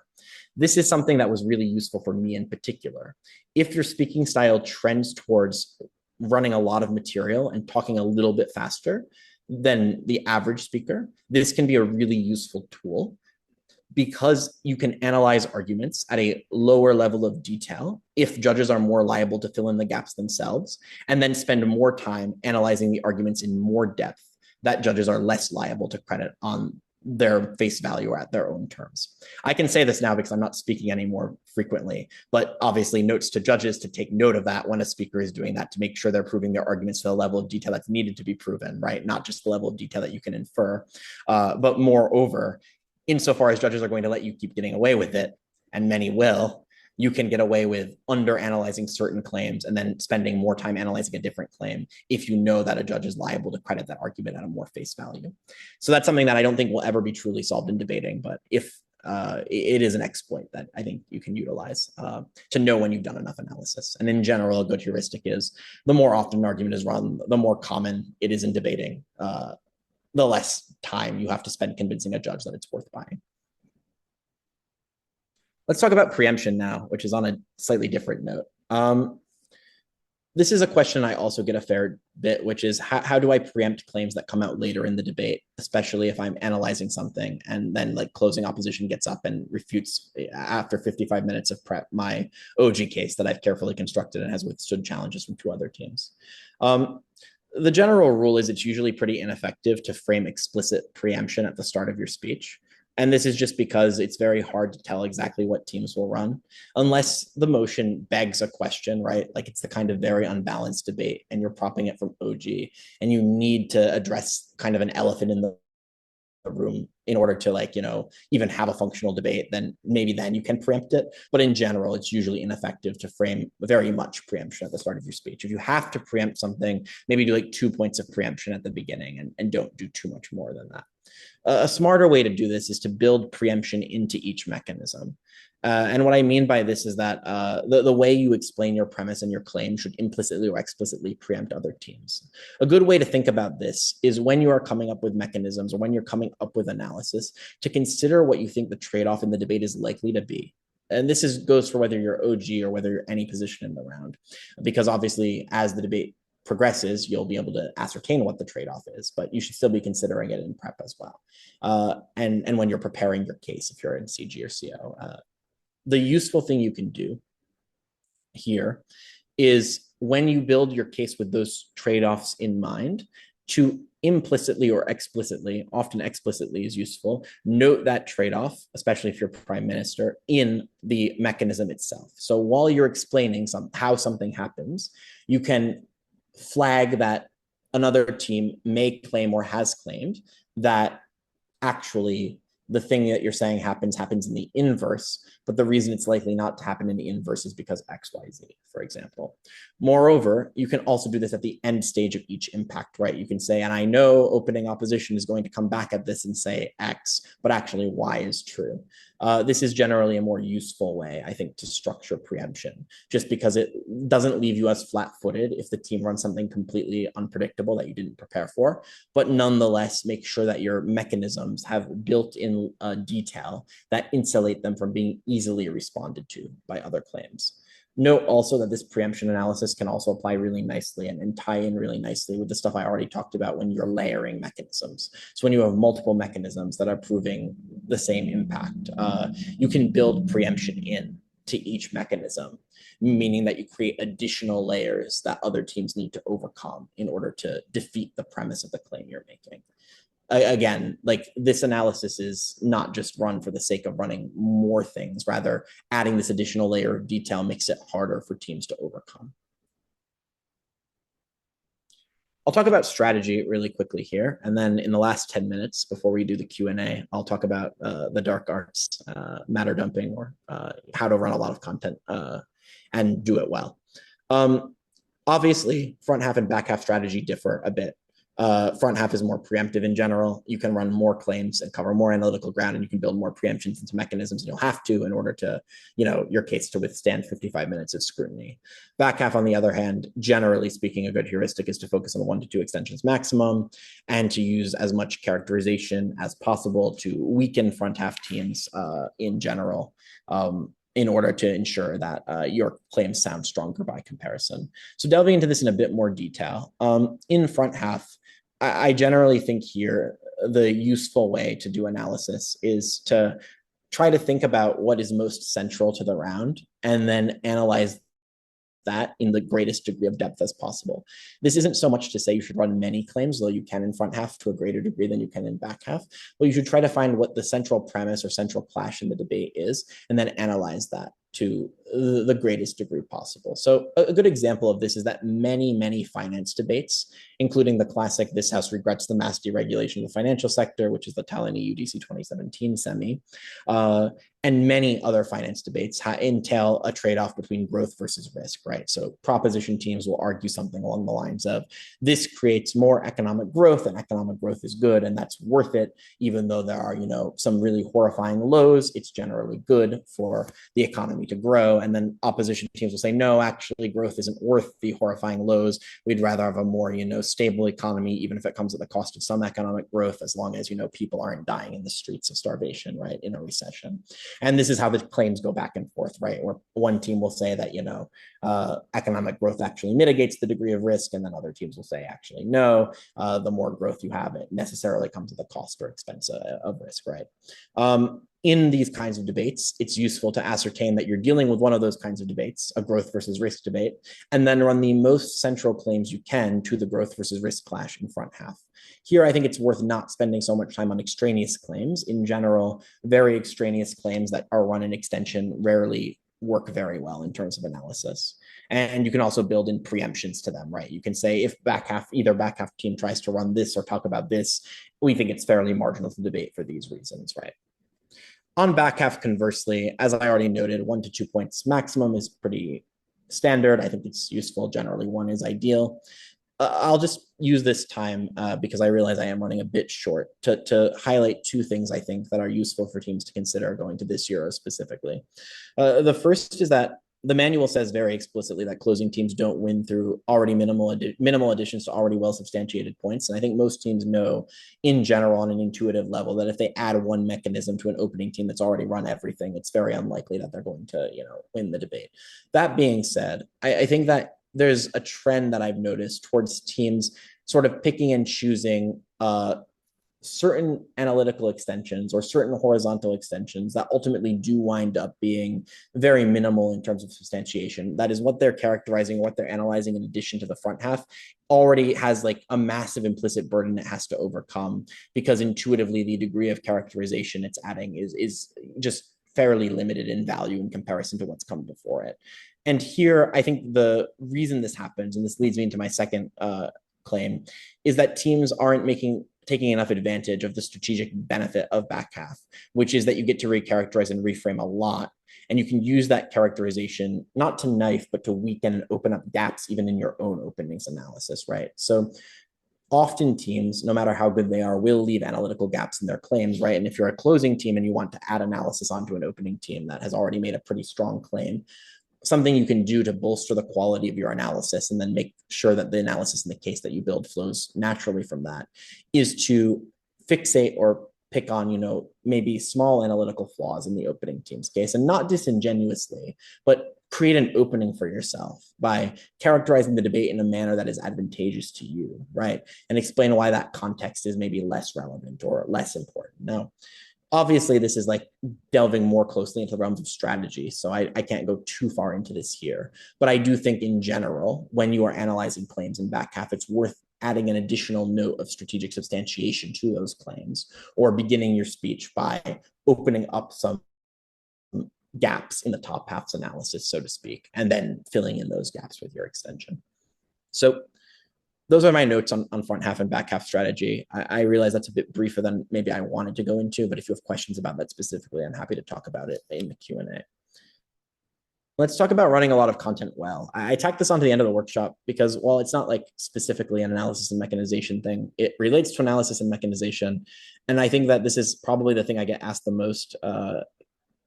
S1: This is something that was really useful for me in particular. If your speaking style trends towards running a lot of material and talking a little bit faster than the average speaker, this can be a really useful tool because you can analyze arguments at a lower level of detail if judges are more liable to fill in the gaps themselves, and then spend more time analyzing the arguments in more depth that judges are less liable to credit on their face value or at their own terms. I can say this now because I'm not speaking anymore frequently, but obviously notes to judges to take note of that when a speaker is doing that, to make sure they're proving their arguments to the level of detail that's needed to be proven, right? Not just the level of detail that you can infer, but moreover, insofar as judges are going to let you keep getting away with it, and many will, you can get away with under analyzing certain claims and then spending more time analyzing a different claim if you know that a judge is liable to credit that argument at a more face value. So that's something that I don't think will ever be truly solved in debating, but if it is an exploit that I think you can utilize to know when you've done enough analysis. And in general, a good heuristic is the more often an argument is run, the more common it is in debating, the less time you have to spend convincing a judge that it's worth buying. Let's talk about preemption now, which is on a slightly different note. This is a question I also get a fair bit, which is how do I preempt claims that come out later in the debate, especially if I'm analyzing something and then like closing opposition gets up and refutes after 55 minutes of prep my OG case that I've carefully constructed and has withstood challenges from 2 other teams. The general rule is it's usually pretty ineffective to frame explicit preemption at the start of your speech. And this is just because it's very hard to tell exactly what teams will run unless the motion begs a question, right? Like it's the kind of very unbalanced debate and you're propping it from OG and you need to address kind of an elephant in the room in order to like, even have a functional debate, then maybe then you can preempt it. But in general, it's usually ineffective to frame very much preemption at the start of your speech. If you have to preempt something, maybe do like 2 points of preemption at the beginning and don't do too much more than that. A smarter way to do this is to build preemption into each mechanism. And what I mean by this is that the way you explain your premise and your claim should implicitly or explicitly preempt other teams. A good way to think about this is when you are coming up with mechanisms or when you're coming up with analysis to consider what you think the trade-off in the debate is likely to be. And this goes for whether you're OG or whether you're any position in the round, because obviously as the debate progresses, you'll be able to ascertain what the trade-off is, but you should still be considering it in prep as well. And when you're preparing your case, if you're in CG or CO, the useful thing you can do here is when you build your case with those trade-offs in mind, to implicitly or explicitly, often explicitly is useful, note that trade-off, especially if you're prime minister, in the mechanism itself. So while you're explaining how something happens, you can flag that another team may claim or has claimed that actually the thing that you're saying happens in the inverse, but the reason it's likely not to happen in the inverse is because X, Y, Z, for example. Moreover, you can also do this at the end stage of each impact, right? You can say, and I know opening opposition is going to come back at this and say X, but actually Y is true. This is generally a more useful way, I think, to structure preemption, just because it doesn't leave you as flat-footed if the team runs something completely unpredictable that you didn't prepare for, but nonetheless make sure that your mechanisms have built-in detail that insulate them from being easily responded to by other claims. Note also that this preemption analysis can also apply really nicely and tie in really nicely with the stuff I already talked about when you're layering mechanisms. So when you have multiple mechanisms that are proving the same impact, you can build preemption in to each mechanism, meaning that you create additional layers that other teams need to overcome in order to defeat the premise of the claim you're making. Again, like this analysis is not just run for the sake of running more things, rather adding this additional layer of detail makes it harder for teams to overcome. I'll talk about strategy really quickly here, and then in the last 10 minutes before we do the Q&A, I'll talk about the dark arts, matter dumping, or how to run a lot of content and do it well. Obviously, front half and back half strategy differ a bit. Front half is more preemptive in general. You can run more claims and cover more analytical ground, and you can build more preemptions into mechanisms. And you'll have to in order to, your case to withstand 55 minutes of scrutiny. Back half, on the other hand, generally speaking, a good heuristic is to focus on 1 to 2 extensions maximum and to use as much characterization as possible to weaken front half teams in general. In order to ensure that your claims sound stronger by comparison. So delving into this in a bit more detail, in front half, I generally think here the useful way to do analysis is to try to think about what is most central to the round and then analyze that in the greatest degree of depth as possible. This isn't so much to say you should run many claims, though you can in front half to a greater degree than you can in back half, but you should try to find what the central premise or central clash in the debate is, and then analyze that to the greatest degree possible. So a good example of this is that many finance debates, including the classic "This House regrets the mass deregulation of the financial sector," which is the Talani UDC 2017 semi, and many other finance debates entail a trade-off between growth versus risk, right? So proposition teams will argue something along the lines of, this creates more economic growth and economic growth is good and that's worth it, even though there are, some really horrifying lows, it's generally good for the economy to grow. And then opposition teams will say, no, actually growth isn't worth the horrifying lows. We'd rather have a more, stable economy, even if it comes at the cost of some economic growth, as long as, people aren't dying in the streets of starvation, right, in a recession. And this is how the claims go back and forth, right? Where one team will say that, economic growth actually mitigates the degree of risk. And then other teams will say, actually, no, the more growth you have, it necessarily comes at the cost or expense of risk, right? In these kinds of debates, it's useful to ascertain that you're dealing with one of those kinds of debates, a growth versus risk debate, and then run the most central claims you can to the growth versus risk clash in front half. Here, I think it's worth not spending so much time on extraneous claims. In general, very extraneous claims that are run in extension rarely work very well in terms of analysis. And you can also build in preemptions to them, right? You can say if either back half team tries to run this or talk about this, we think it's fairly marginal to debate for these reasons, right? On back half, conversely, as I already noted, 1 to 2 points maximum is pretty standard. I think it's useful. Generally, 1 is ideal. I'll just use this time because I realize I am running a bit short to highlight 2 things I think that are useful for teams to consider going to this Euro specifically. The first is that the manual says very explicitly that closing teams don't win through already minimal additions to already well substantiated points. And I think most teams know in general on an intuitive level that if they add 1 mechanism to an opening team that's already run everything, it's very unlikely that they're going to, win the debate. That being said, I think that there's a trend that I've noticed towards teams sort of picking and choosing certain analytical extensions or certain horizontal extensions that ultimately do wind up being very minimal in terms of substantiation. That is what they're characterizing, what they're analyzing in addition to the front half already has like a massive implicit burden it has to overcome, because intuitively the degree of characterization it's adding is just fairly limited in value in comparison to what's come before it. And here, I think the reason this happens, and this leads me into my second claim, is that teams aren't taking enough advantage of the strategic benefit of back half, which is that you get to recharacterize and reframe a lot. And you can use that characterization not to knife, but to weaken and open up gaps even in your own openings analysis, right? So often teams, no matter how good they are, will leave analytical gaps in their claims, right? And if you're a closing team and you want to add analysis onto an opening team that has already made a pretty strong claim, something you can do to bolster the quality of your analysis and then make sure that the analysis in the case that you build flows naturally from that is to fixate or pick on, maybe small analytical flaws in the opening team's case, and not disingenuously, but create an opening for yourself by characterizing the debate in a manner that is advantageous to you, right? And explain why that context is maybe less relevant or less important. Now, obviously, this is like delving more closely into the realms of strategy, so I can't go too far into this here. But I do think in general, when you are analyzing claims in back half, it's worth adding an additional note of strategic substantiation to those claims, or beginning your speech by opening up some gaps in the top half's analysis, so to speak, and then filling in those gaps with your extension. So those are my notes on front half and back half strategy. I realize that's a bit briefer than maybe I wanted to go into, but if you have questions about that specifically, I'm happy to talk about it in the Q&A. Let's talk about running a lot of content well. I tacked this onto the end of the workshop because while it's not like specifically an analysis and mechanization thing, it relates to analysis and mechanization. And I think that this is probably the thing I get asked the most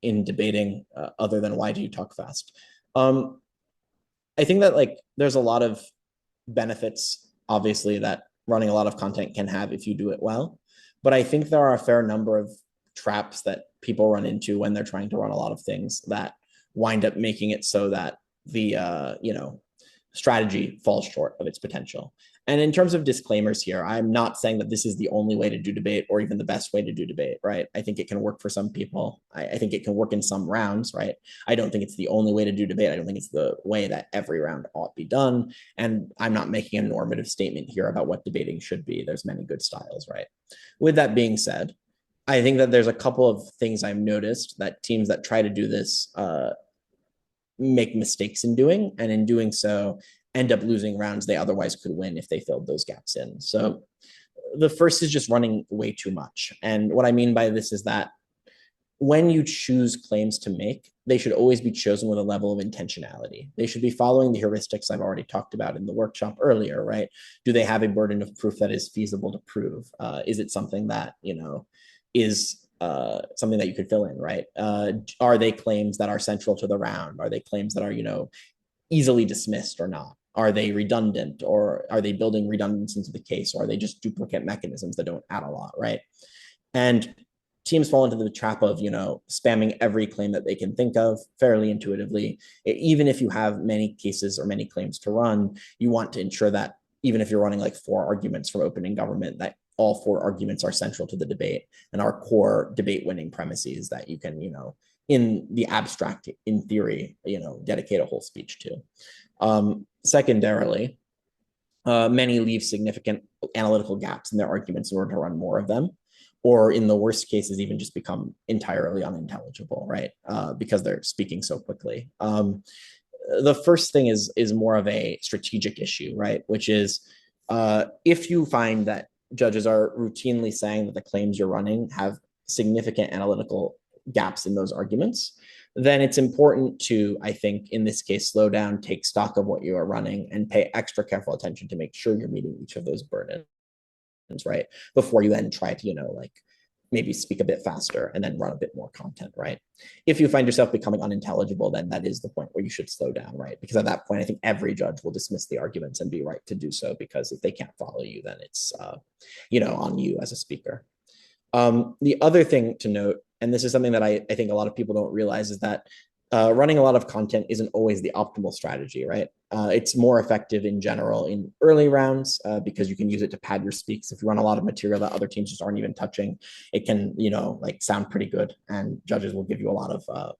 S1: in debating, other than why do you talk fast? I think that like there's a lot of benefits, obviously, that running a lot of content can have if you do it well. But I think there are a fair number of traps that people run into when they're trying to run a lot of things that wind up making it so that the strategy falls short of its potential. And in terms of disclaimers here, I'm not saying that this is the only way to do debate or even the best way to do debate, right? I think it can work for some people. I think it can work in some rounds, right? I don't think it's the only way to do debate. I don't think it's the way that every round ought be done. And I'm not making a normative statement here about what debating should be. There's many good styles, right? With that being said, I think that there's a couple of things I've noticed that teams that try to do this make mistakes in doing, and in doing so end up losing rounds they otherwise could win if they filled those gaps in. So the first is just running way too much. And what I mean by this is that when you choose claims to make, they should always be chosen with a level of intentionality. They should be following the heuristics I've already talked about in the workshop earlier, right? Do they have a burden of proof that is feasible to prove? Is it something that, is something that you could fill in, right? Are they claims that are central to the round? Are they claims that are, easily dismissed or not? Are they redundant, or are they building redundancy into the case? Or are they just duplicate mechanisms that don't add a lot, right? And teams fall into the trap of, spamming every claim that they can think of fairly intuitively. Even if you have many cases or many claims to run, you want to ensure that even if you're running like 4 arguments from opening government, that all 4 arguments are central to the debate and are core debate winning premises that you can, in the abstract, in theory, dedicate a whole speech to. Secondarily, many leave significant analytical gaps in their arguments in order to run more of them, or in the worst cases, even just become entirely unintelligible, right? Because they're speaking so quickly. The first thing is more of a strategic issue, right? Which is if you find that judges are routinely saying that the claims you're running have significant analytical gaps in those arguments, then it's important to, I think, in this case, slow down, take stock of what you are running, and pay extra careful attention to make sure you're meeting each of those burdens, right? Before you then try to, maybe speak a bit faster and then run a bit more content, right? If you find yourself becoming unintelligible, then that is the point where you should slow down, right? Because at that point, I think every judge will dismiss the arguments and be right to do so, because if they can't follow you, then it's, on you as a speaker. The other thing to note, and this is something that I think a lot of people don't realize, is that running a lot of content isn't always the optimal strategy, right? It's more effective in general in early rounds because you can use it to pad your speaks. If you run a lot of material that other teams just aren't even touching, it can, sound pretty good, and judges will give you a lot of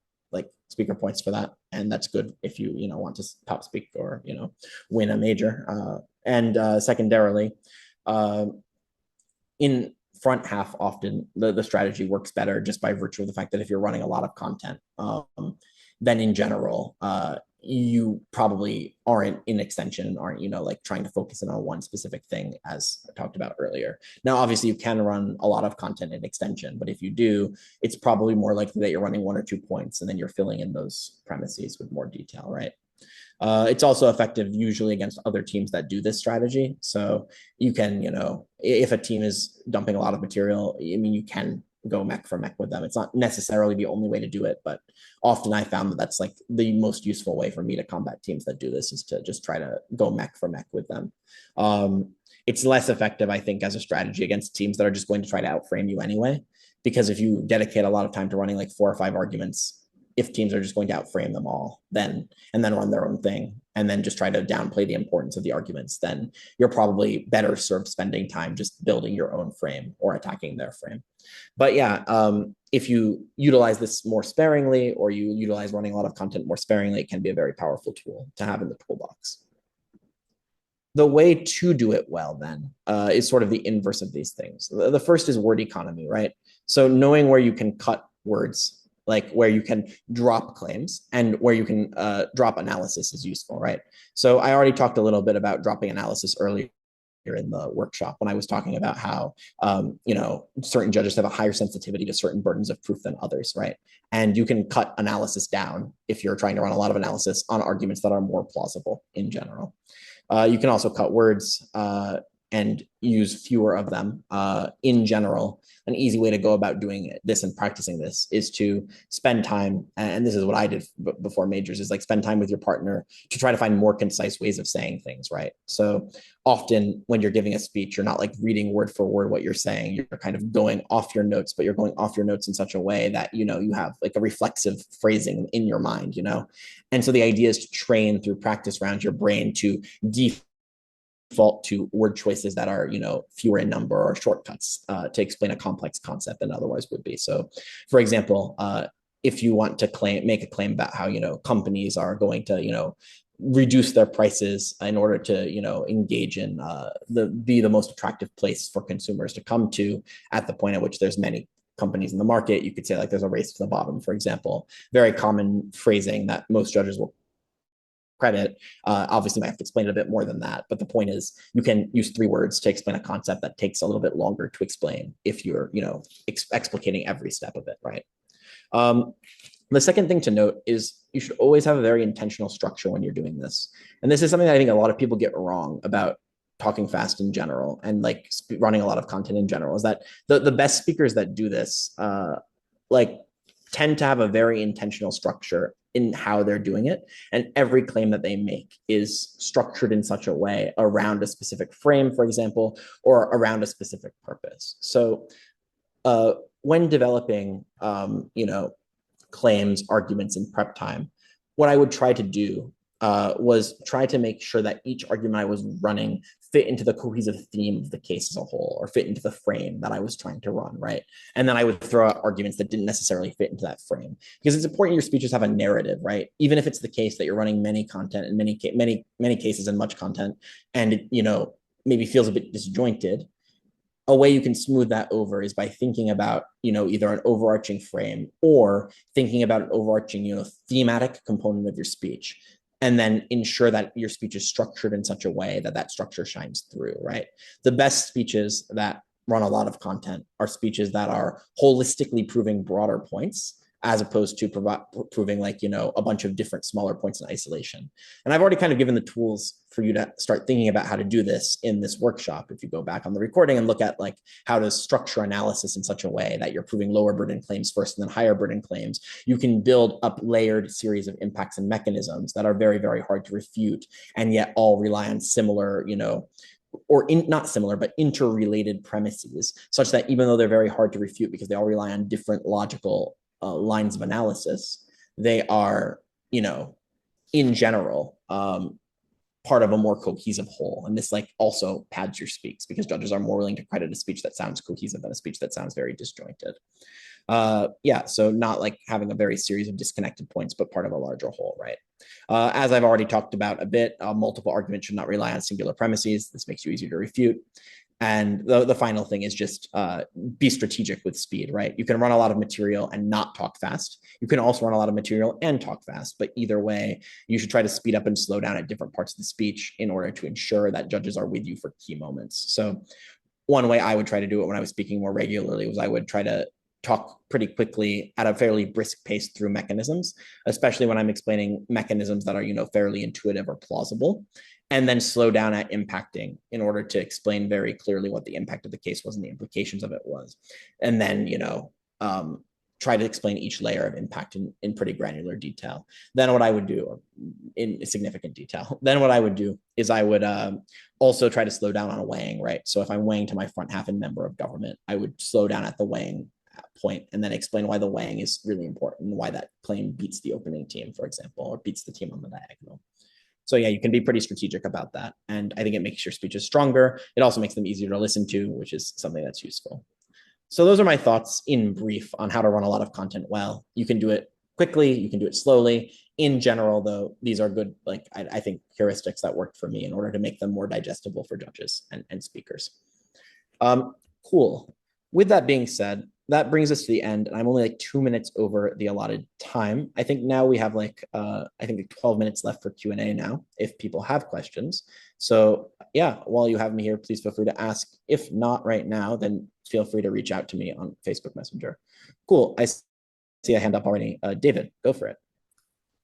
S1: speaker points for that. And that's good if you, want to top speak or, win a major. And secondarily, in front half, often the strategy works better just by virtue of the fact that if you're running a lot of content, then in general, you probably aren't in extension, aren't, trying to focus in on one specific thing, as I talked about earlier. Now, obviously, you can run a lot of content in extension, but if you do, it's probably more likely that you're running 1 or 2 points and then you're filling in those premises with more detail, right? It's also effective usually against other teams that do this strategy. So you can, if a team is dumping a lot of material, you can go mech for mech with them. It's not necessarily the only way to do it, but often I found that that's the most useful way for me to combat teams that do this, is to just try to go mech for mech with them. It's less effective, I think, as a strategy against teams that are just going to try to outframe you anyway, because if you dedicate a lot of time to running 4 or 5 arguments, if teams are just going to outframe them all, then and then run their own thing, and then just try to downplay the importance of the arguments, then you're probably better served spending time just building your own frame or attacking their frame. But yeah, if you utilize this more sparingly, or you utilize running a lot of content more sparingly, it can be a very powerful tool to have in the toolbox. The way to do it well then is sort of the inverse of these things. The first is word economy, right? So knowing where you can cut words, like where you can drop claims and where you can drop analysis is useful, right? So I already talked a little bit about dropping analysis earlier in the workshop when I was talking about how certain judges have a higher sensitivity to certain burdens of proof than others, right? And you can cut analysis down if you're trying to run a lot of analysis on arguments that are more plausible in general. You can also cut words and use fewer of them. In general, an easy way to go about doing this and practicing this is to spend time, and this is what I did before majors, is like spend time with your partner to try to find more concise ways of saying things, right? So often when you're giving a speech, you're not like reading word for word what you're saying. You're kind of going off your notes, but you're going off your notes in such a way that, you have like a reflexive phrasing in your mind, And so the idea is to train through practice around your brain to default to word choices that are, fewer in number or shortcuts to explain a complex concept than otherwise would be. So, for example, if you want to make a claim about how, companies are going to, reduce their prices in order to, engage in be the most attractive place for consumers to come to at the point at which there's many companies in the market, you could say like there's a race to the bottom, for example. Very common phrasing that most judges will credit. Obviously, I have to explain it a bit more than that. But the point is, you can use 3 words to explain a concept that takes a little bit longer to explain if you're, explicating every step of it, right? The second thing to note is you should always have a very intentional structure when you're doing this. And this is something that I think a lot of people get wrong about talking fast in general and like running a lot of content in general, is that the best speakers that do this tend to have a very intentional structure in how they're doing it. And every claim that they make is structured in such a way around a specific frame, for example, or around a specific purpose. So when developing, claims, arguments in prep time, what I would try to do was try to make sure that each argument I was running fit into the cohesive theme of the case as a whole, or fit into the frame that I was trying to run, right? And then I would throw out arguments that didn't necessarily fit into that frame, because it's important your speeches have a narrative, right? Even if it's the case that you're running many content and many cases and much content, and it, maybe feels a bit disjointed, a way you can smooth that over is by thinking about, either an overarching frame or thinking about an overarching, thematic component of your speech, and then ensure that your speech is structured in such a way that that structure shines through, right? The best speeches that run a lot of content are speeches that are holistically proving broader points, as opposed to proving like, a bunch of different smaller points in isolation. And I've already kind of given the tools for you to start thinking about how to do this in this workshop. If you go back on the recording and look at like how to structure analysis in such a way that you're proving lower burden claims first and then higher burden claims, you can build up layered series of impacts and mechanisms that are very, very hard to refute, and yet all rely on similar, not similar, but interrelated premises, such that even though they're very hard to refute because they all rely on different logical lines of analysis, they are, in general, part of a more cohesive whole. And this like also pads your speaks, because judges are more willing to credit a speech that sounds cohesive than a speech that sounds very disjointed. So not like having a very series of disconnected points, but part of a larger whole, right? As I've already talked about a bit, multiple arguments should not rely on singular premises. This makes you easier to refute. And the final thing is just be strategic with speed, right? You can run a lot of material and not talk fast. You can also run a lot of material and talk fast, but either way, you should try to speed up and slow down at different parts of the speech in order to ensure that judges are with you for key moments. So one way I would try to do it when I was speaking more regularly was I would try to talk pretty quickly at a fairly brisk pace through mechanisms, especially when I'm explaining mechanisms that are, fairly intuitive or plausible, and then slow down at impacting in order to explain very clearly what the impact of the case was and the implications of it was. And then, try to explain each layer of impact in pretty granular detail. Then what I would do, in significant detail, then what I would do is I would also try to slow down on a weighing, right? So if I'm weighing to my front half in member of government, I would slow down at the weighing point and then explain why the weighing is really important and why that claim beats the opening team, for example, or beats the team on the diagonal. So yeah, you can be pretty strategic about that. And I think it makes your speeches stronger. It also makes them easier to listen to, which is something that's useful. So those are my thoughts in brief on how to run a lot of content well. You can do it quickly, you can do it slowly. In general, though, these are good, like I think, heuristics that worked for me in order to make them more digestible for judges and speakers. Cool. With that being said, that brings us to the end, and I'm only like 2 minutes over the allotted time. I think now we have like 12 minutes left for Q&A now, if people have questions. So yeah, while you have me here, please feel free to ask. If not right now, then feel free to reach out to me on Facebook Messenger. Cool. I see a hand up already. David, go for it.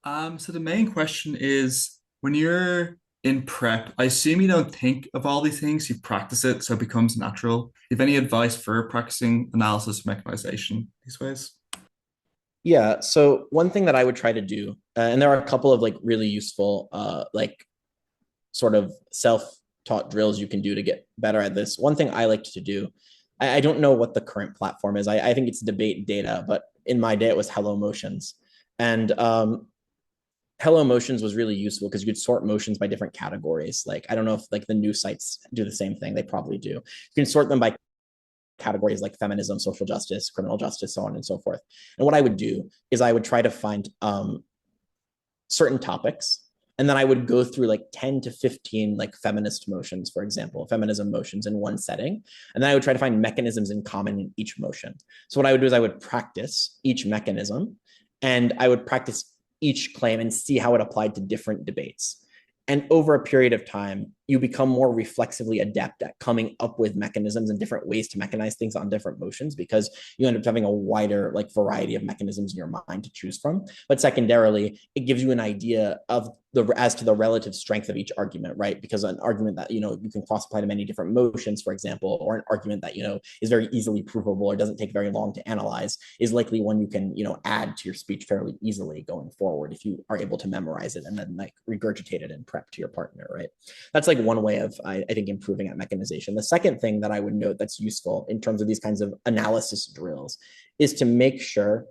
S2: So the main question is when you're in prep, I assume you don't think of all these things, you practice it so it becomes natural. Do you have any advice for practicing analysis mechanization these ways?
S1: Yeah. So one thing that I would try to do, and there are a couple of like really useful, like sort of self-taught drills you can do to get better at this. One thing I liked to do, I don't know what the current platform is. I think it's debate data, but in my day it was Hello Motions. And Hello Motions was really useful because you could sort motions by different categories. Like, I don't know if like the new sites do the same thing. They probably do. You can sort them by categories like feminism, social justice, criminal justice, so on and so forth. And what I would do is I would try to find certain topics, and then I would go through like 10 to 15 like feminist motions, for example, feminism motions in one setting. And then I would try to find mechanisms in common in each motion. So what I would do is I would practice each mechanism, and I would practice each claim and see how it applied to different debates. And over a period of time, you become more reflexively adept at coming up with mechanisms and different ways to mechanize things on different motions, because you end up having a wider like variety of mechanisms in your mind to choose from. But secondarily, it gives you an idea of as to the relative strength of each argument, right? Because an argument that, you can cross apply to many different motions, for example, or an argument that, is very easily provable or doesn't take very long to analyze is likely one you can, add to your speech fairly easily going forward if you are able to memorize it and then like regurgitate it in prep to your partner, right? That's like one way of, I think, improving at mechanization. The second thing that I would note that's useful in terms of these kinds of analysis drills is to make sure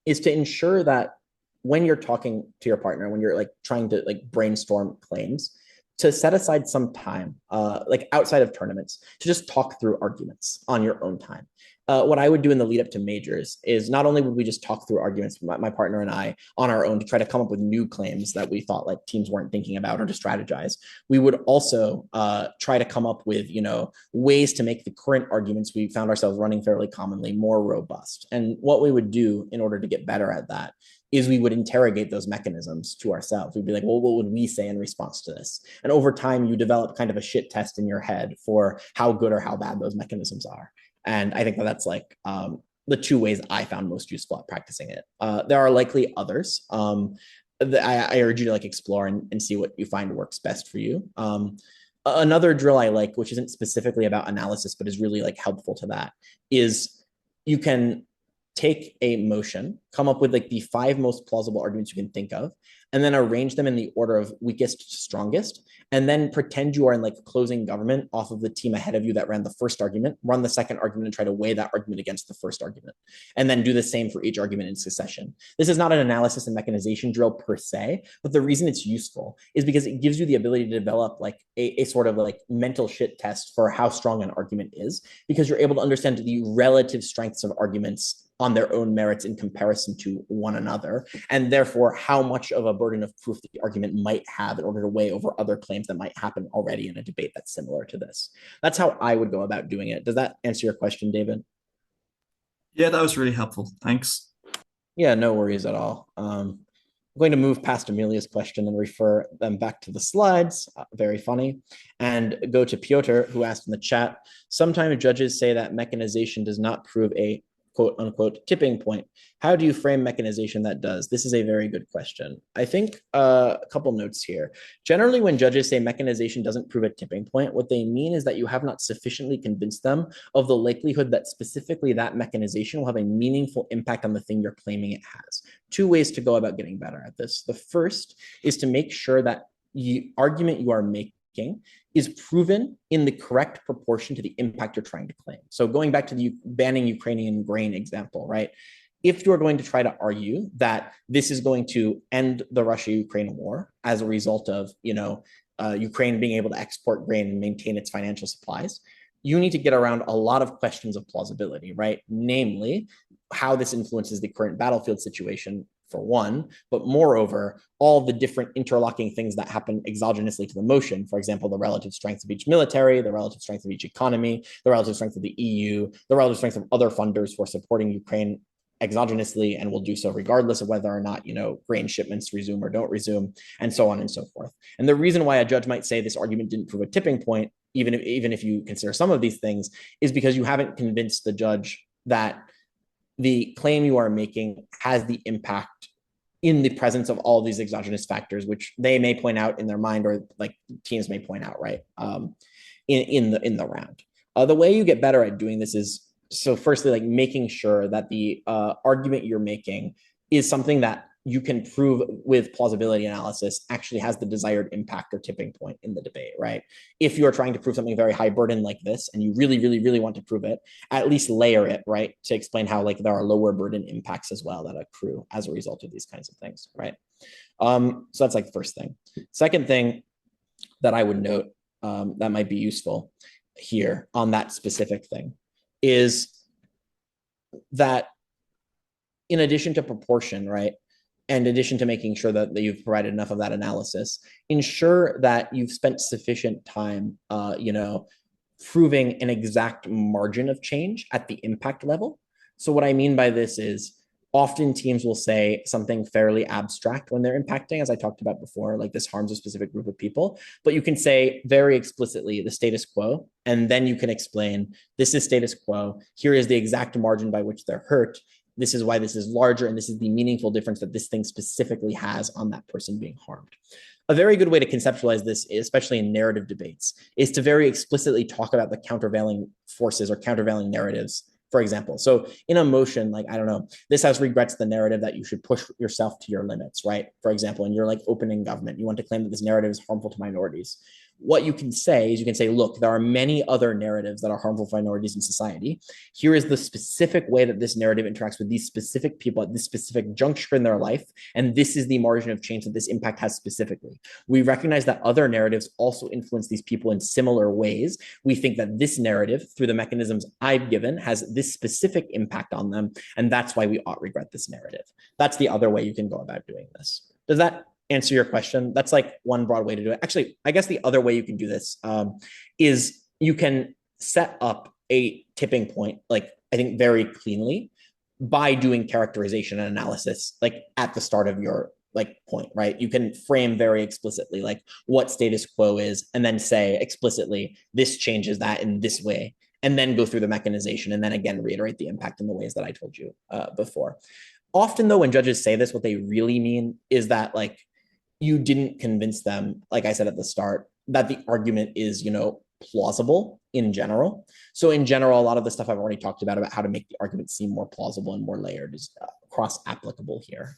S1: is to ensure that when you're talking to your partner, when you're like trying to like brainstorm claims, to set aside some time, like outside of tournaments, to just talk through arguments on your own time. What I would do in the lead up to majors is not only would we just talk through arguments, my partner and I, on our own to try to come up with new claims that we thought like teams weren't thinking about or to strategize. We would also try to come up with, ways to make the current arguments we found ourselves running fairly commonly more robust. And what we would do in order to get better at that is we would interrogate those mechanisms to ourselves. We'd be like, well, what would we say in response to this? And over time, you develop kind of a shit test in your head for how good or how bad those mechanisms are. And I think that that's like the two ways I found most useful at practicing it. There are likely others. I urge you to like explore and see what you find works best for you. Another drill I like, which isn't specifically about analysis, but is really like helpful to that, is you can take a motion, come up with like the 5 most plausible arguments you can think of, and then arrange them in the order of weakest to strongest, and then pretend you are in like closing government off of the team ahead of you that ran the first argument, run the second argument and try to weigh that argument against the first argument, and then do the same for each argument in succession. This is not an analysis and mechanization drill per se, but the reason it's useful is because it gives you the ability to develop like a sort of like mental shit test for how strong an argument is, because you're able to understand the relative strengths of arguments on their own merits in comparison to one another, and therefore how much of a burden of proof the argument might have in order to weigh over other claims that might happen already in a debate that's similar to this. That's how I would go about doing it. Does that answer your question, David?
S2: Yeah, that was really helpful. Thanks.
S1: Yeah, no worries at all. I'm going to move past Amelia's question and refer them back to the slides, very funny, and go to Piotr, who asked in the chat, sometimes judges say that mechanization does not prove a quote unquote tipping point. How do you frame mechanization that does? This is a very good question. I think a couple notes here. Generally, when judges say mechanization doesn't prove a tipping point, what they mean is that you have not sufficiently convinced them of the likelihood that specifically that mechanization will have a meaningful impact on the thing you're claiming it has. 2 ways to go about getting better at this. The first is to make sure that the argument you are making making is proven in the correct proportion to the impact you're trying to claim. So going back to the banning Ukrainian grain example, right? If you're going to try to argue that this is going to end the Russia-Ukraine war as a result of, Ukraine being able to export grain and maintain its financial supplies, you need to get around a lot of questions of plausibility, right? Namely, how this influences the current battlefield situation, for one, but moreover, all the different interlocking things that happen exogenously to the motion. For example, the relative strength of each military, the relative strength of each economy, the relative strength of the EU, the relative strength of other funders for supporting Ukraine exogenously and will do so regardless of whether or not grain shipments resume or don't resume, and so on and so forth. And the reason why a judge might say this argument didn't prove a tipping point, even if you consider some of these things, is because you haven't convinced the judge that the claim you are making has the impact in the presence of all of these exogenous factors, which they may point out in their mind, or like teams may point out, right? In the round. The way you get better at doing this is, so firstly, like making sure that the argument you're making is something that you can prove with plausibility analysis actually has the desired impact or tipping point in the debate, right? If you're trying to prove something very high burden like this, and you really, really, really want to prove it, at least layer it, right? To explain how like there are lower burden impacts as well that accrue as a result of these kinds of things, right? So that's like the first thing. Second thing that I would note that might be useful here on that specific thing is that in addition to proportion, right, and in addition to making sure that you've provided enough of that analysis, ensure that you've spent sufficient time, proving an exact margin of change at the impact level. So what I mean by this is often teams will say something fairly abstract when they're impacting, as I talked about before, like this harms a specific group of people, but you can say very explicitly the status quo, and then you can explain this is status quo, here is the exact margin by which they're hurt, this is why this is larger, and this is the meaningful difference that this thing specifically has on that person being harmed. A very good way to conceptualize this, especially in narrative debates, is to very explicitly talk about the countervailing forces or countervailing narratives. For example, so in a motion, like, I don't know, this house regrets the narrative that you should push yourself to your limits, right? For example, and you're like opening government, you want to claim that this narrative is harmful to minorities. What you can say is you can say, look, there are many other narratives that are harmful for minorities in society. Here is the specific way that this narrative interacts with these specific people at this specific juncture in their life. And this is the margin of change that this impact has specifically. We recognize that other narratives also influence these people in similar ways. We think that this narrative, through the mechanisms I've given, has this specific impact on them. And that's why we ought regret this narrative. That's the other way you can go about doing this. Does that answer your question? That's like one broad way to do it. Actually, I guess the other way you can do this is you can set up a tipping point, like I think very cleanly, by doing characterization and analysis, like at the start of your like point, right? You can frame very explicitly like what status quo is, and then say explicitly, this changes that in this way, and then go through the mechanization, and then again, reiterate the impact in the ways that I told you before. Often though, when judges say this, what they really mean is that like, you didn't convince them, like I said at the start, that the argument is, plausible in general. So in general, a lot of the stuff I've already talked about how to make the argument seem more plausible and more layered is cross-applicable here.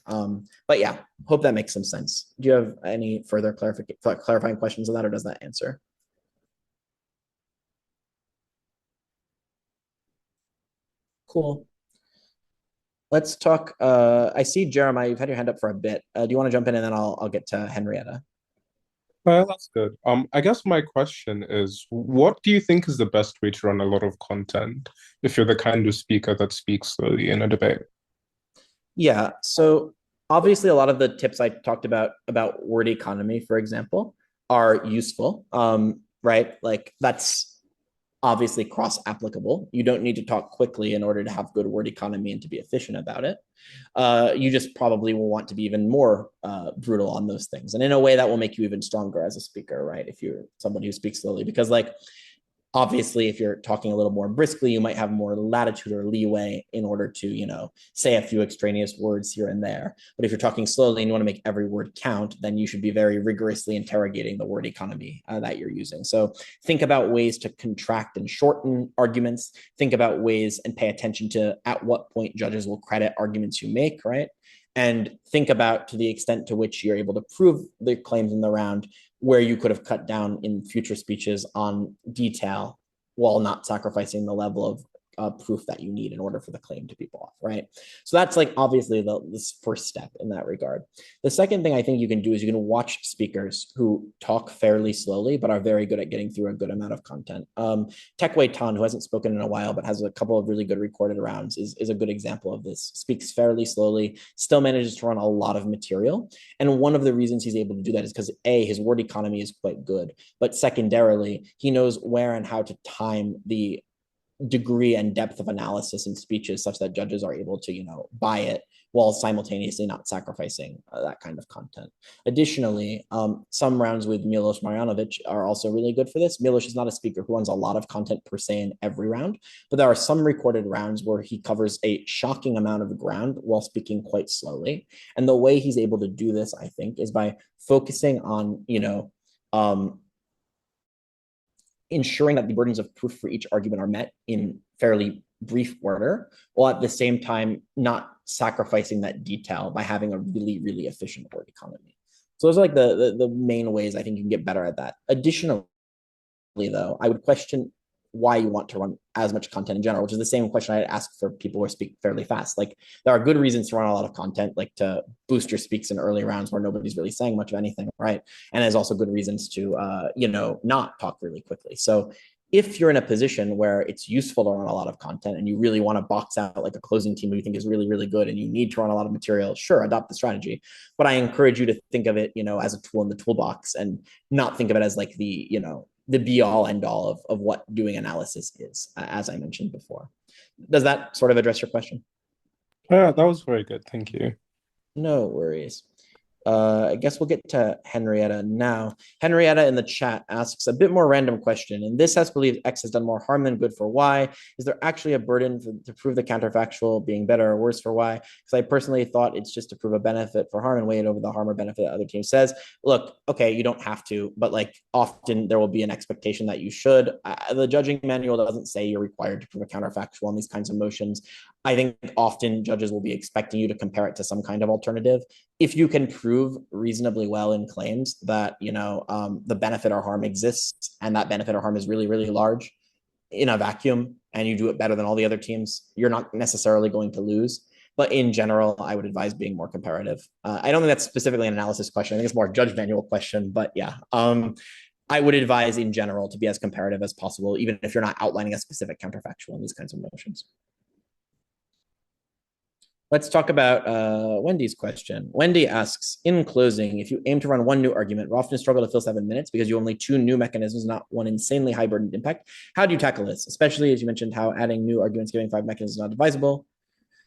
S1: But yeah, hope that makes some sense. Do you have any further clarifying questions on that, or does that answer? Cool. Let's talk. I see Jeremiah, you've had your hand up for a bit. Do you want to jump in, and then I'll get to Henrietta?
S3: That's good. I guess my question is, what do you think is the best way to run a lot of content if you're the kind of speaker that speaks slowly in a debate?
S1: Yeah. So obviously, a lot of the tips I talked about word economy, for example, are useful. Right? Like that's obviously cross-applicable. You don't need to talk quickly in order to have good word economy and to be efficient about it. You just probably will want to be even more brutal on those things. And in a way that will make you even stronger as a speaker, right? If you're somebody who speaks slowly, because like, obviously, if you're talking a little more briskly, you might have more latitude or leeway in order to, say a few extraneous words here and there. But if you're talking slowly and you want to make every word count, then you should be very rigorously interrogating the word economy that you're using. So think about ways to contract and shorten arguments. Think about ways and pay attention to at what point judges will credit arguments you make, right? And think about, to the extent to which you're able to prove the claims in the round, where you could have cut down in future speeches on detail while not sacrificing the level of proof that you need in order for the claim to be bought, right? So that's like obviously this first step in that regard. The second thing I think you can do is you can watch speakers who talk fairly slowly but are very good at getting through a good amount of content. Tekwei Tan, who hasn't spoken in a while but has a couple of really good recorded rounds, is a good example of this. Speaks fairly slowly, still manages to run a lot of material. And one of the reasons he's able to do that is because A, his word economy is quite good, but secondarily, he knows where and how to time the degree and depth of analysis in speeches such that judges are able to, buy it while simultaneously not sacrificing that kind of content. Additionally, some rounds with Milos Marjanovic are also really good for this. Milos is not a speaker who runs a lot of content per se in every round, but there are some recorded rounds where he covers a shocking amount of ground while speaking quite slowly. And the way he's able to do this, I think, is by focusing on, ensuring that the burdens of proof for each argument are met in fairly brief order, while at the same time not sacrificing that detail by having a really, really efficient word economy. So those are like the main ways I think you can get better at that. Additionally, though, I would question why you want to run as much content in general, which is the same question I'd ask for people who speak fairly fast. Like there are good reasons to run a lot of content, like to boost your speaks in early rounds where nobody's really saying much of anything, right? And there's also good reasons to, not talk really quickly. So if you're in a position where it's useful to run a lot of content and you really want to box out like a closing team who you think is really, really good and you need to run a lot of material, sure, adopt the strategy. But I encourage you to think of it, as a tool in the toolbox and not think of it as like the be all end all of what doing analysis is, as I mentioned before. Does that sort of address your question?
S3: Yeah, that was very good. Thank you.
S1: No worries. I guess we'll get to Henrietta now. Henrietta in the chat asks a bit more random question. And this has believed X has done more harm than good for Y. Is there actually a burden to prove the counterfactual being better or worse for Y? Because I personally thought it's just to prove a benefit for harm and weigh it over the harm or benefit that other team says. Look, okay, you don't have to, but like often there will be an expectation that you should. The judging manual doesn't say you're required to prove a counterfactual on these kinds of motions. I think often judges will be expecting you to compare it to some kind of alternative. If you can prove reasonably well in claims that, the benefit or harm exists and that benefit or harm is really, really large in a vacuum and you do it better than all the other teams, you're not necessarily going to lose. But in general, I would advise being more comparative. I don't think that's specifically an analysis question. I think it's more a judge manual question, but yeah. I would advise in general to be as comparative as possible, even if you're not outlining a specific counterfactual in these kinds of motions. Let's talk about Wendy's question. Wendy asks, in closing, if you aim to run one new argument, we'll often struggle to fill 7 minutes because you have only 2 new mechanisms, not one insanely high burdened impact. How do you tackle this? Especially as you mentioned how adding new arguments giving 5 mechanisms is not advisable.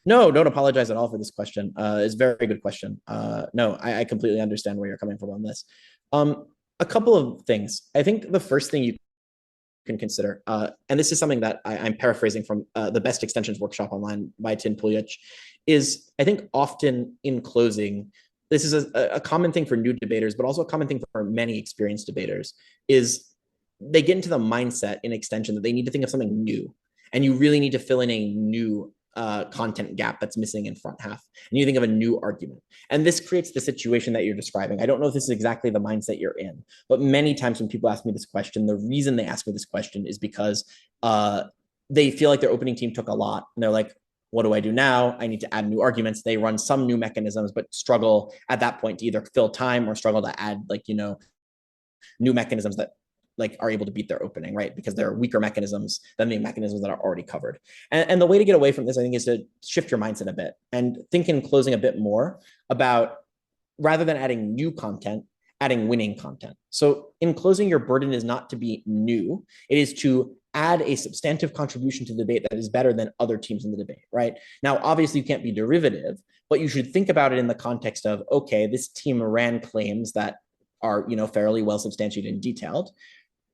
S1: No, don't apologize at all for this question. It's a very good question. No, I completely understand where you're coming from on this. A couple of things. I think the first thing you can consider, and this is something that I'm paraphrasing from the Best Extensions Workshop online by Tin Pulic, is I think often in closing, this is a common thing for new debaters, but also a common thing for many experienced debaters, is they get into the mindset in extension that they need to think of something new. And you really need to fill in a new content gap that's missing in front half. And you think of a new argument. And this creates the situation that you're describing. I don't know if this is exactly the mindset you're in, but many times when people ask me this question, the reason they ask me this question is because they feel like their opening team took a lot. And they're like, what do I do now? I need to add new arguments. They run some new mechanisms, but struggle at that point to either fill time or struggle to add new mechanisms that are able to beat their opening, right? Because they're weaker mechanisms than the mechanisms that are already covered. And the way to get away from this, I think, is to shift your mindset a bit and think in closing a bit more about, rather than adding new content, adding winning content. So in closing, your burden is not to be new. It is to add a substantive contribution to the debate that is better than other teams in the debate, right? Now, obviously you can't be derivative, but you should think about it in the context of, okay, this team ran claims that are, fairly well substantiated and detailed.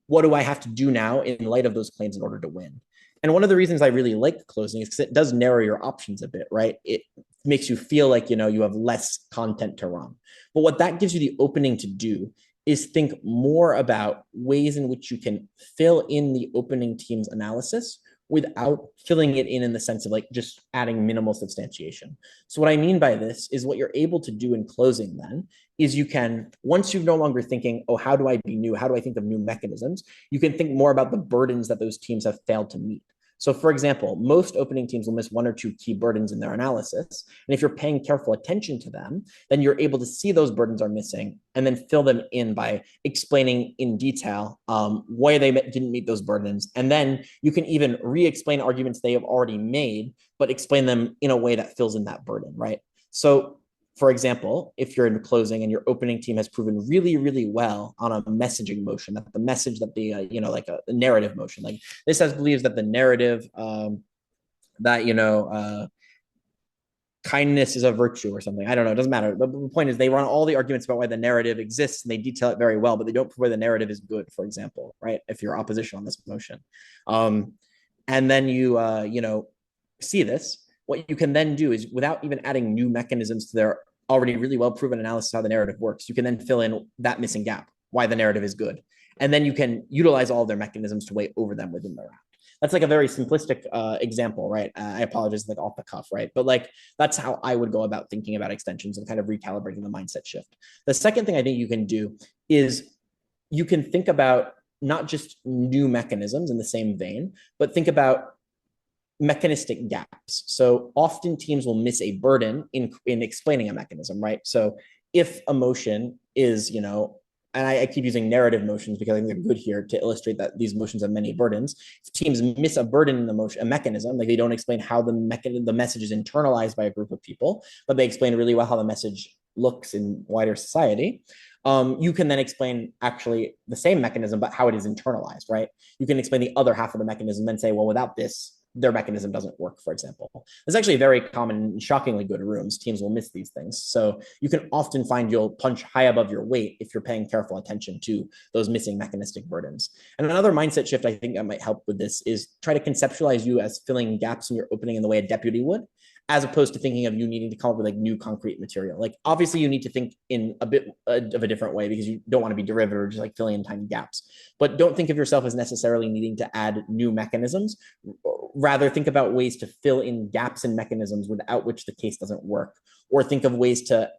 S1: What do I have to do now in light of those claims in order to win? And one of the reasons I really like closing is because it does narrow your options a bit, right? It makes you feel like, you have less content to run. But what that gives you the opening to do is think more about ways in which you can fill in the opening team's analysis without filling it in the sense of like just adding minimal substantiation. So what I mean by this is what you're able to do in closing then is you can, once you're no longer thinking, oh, how do I be new? How do I think of new mechanisms? You can think more about the burdens that those teams have failed to meet. So for example, most opening teams will miss one or two key burdens in their analysis. And if you're paying careful attention to them, then you're able to see those burdens are missing and then fill them in by explaining in detail why they didn't meet those burdens. And then you can even re-explain arguments they have already made, but explain them in a way that fills in that burden, right? So for example, if you're in closing and your opening team has proven really, really well on a messaging motion, that the message that the, like a narrative motion, like this has believes that the narrative that, kindness is a virtue or something. I don't know. It doesn't matter. The point is they run all the arguments about why the narrative exists and they detail it very well, but they don't prove why the narrative is good, for example, right? If you're opposition on this motion. And then you see this, what you can then do is without even adding new mechanisms to their already really well proven analysis of how the narrative works, you can then fill in that missing gap, why the narrative is good. And then you can utilize all of their mechanisms to weigh over them within the round. That's like a very simplistic example, right? I apologize, like off the cuff, right? But like that's how I would go about thinking about extensions and kind of recalibrating the mindset shift. The second thing I think you can do is you can think about not just new mechanisms in the same vein, but think about mechanistic gaps. So often teams will miss a burden in explaining a mechanism, right? So if a motion is, and I keep using narrative motions because I think they're good here to illustrate that these motions have many burdens. If teams miss a burden in the motion, a mechanism, like they don't explain how the message is internalized by a group of people, but they explain really well how the message looks in wider society. You can then explain actually the same mechanism, but how it is internalized, right? You can explain the other half of the mechanism and say, well, without this, their mechanism doesn't work, for example. It's actually very common in shockingly good rooms. Teams will miss these things. So you can often find you'll punch high above your weight if you're paying careful attention to those missing mechanistic burdens. And another mindset shift I think that might help with this is try to conceptualize you as filling gaps in your opening in the way a deputy would, as opposed to thinking of you needing to come up with like new concrete material. Like obviously you need to think in a bit of a different way because you don't want to be derivative or just like filling in tiny gaps. But don't think of yourself as necessarily needing to add new mechanisms. Rather think about ways to fill in gaps in mechanisms without which the case doesn't work, or think of ways to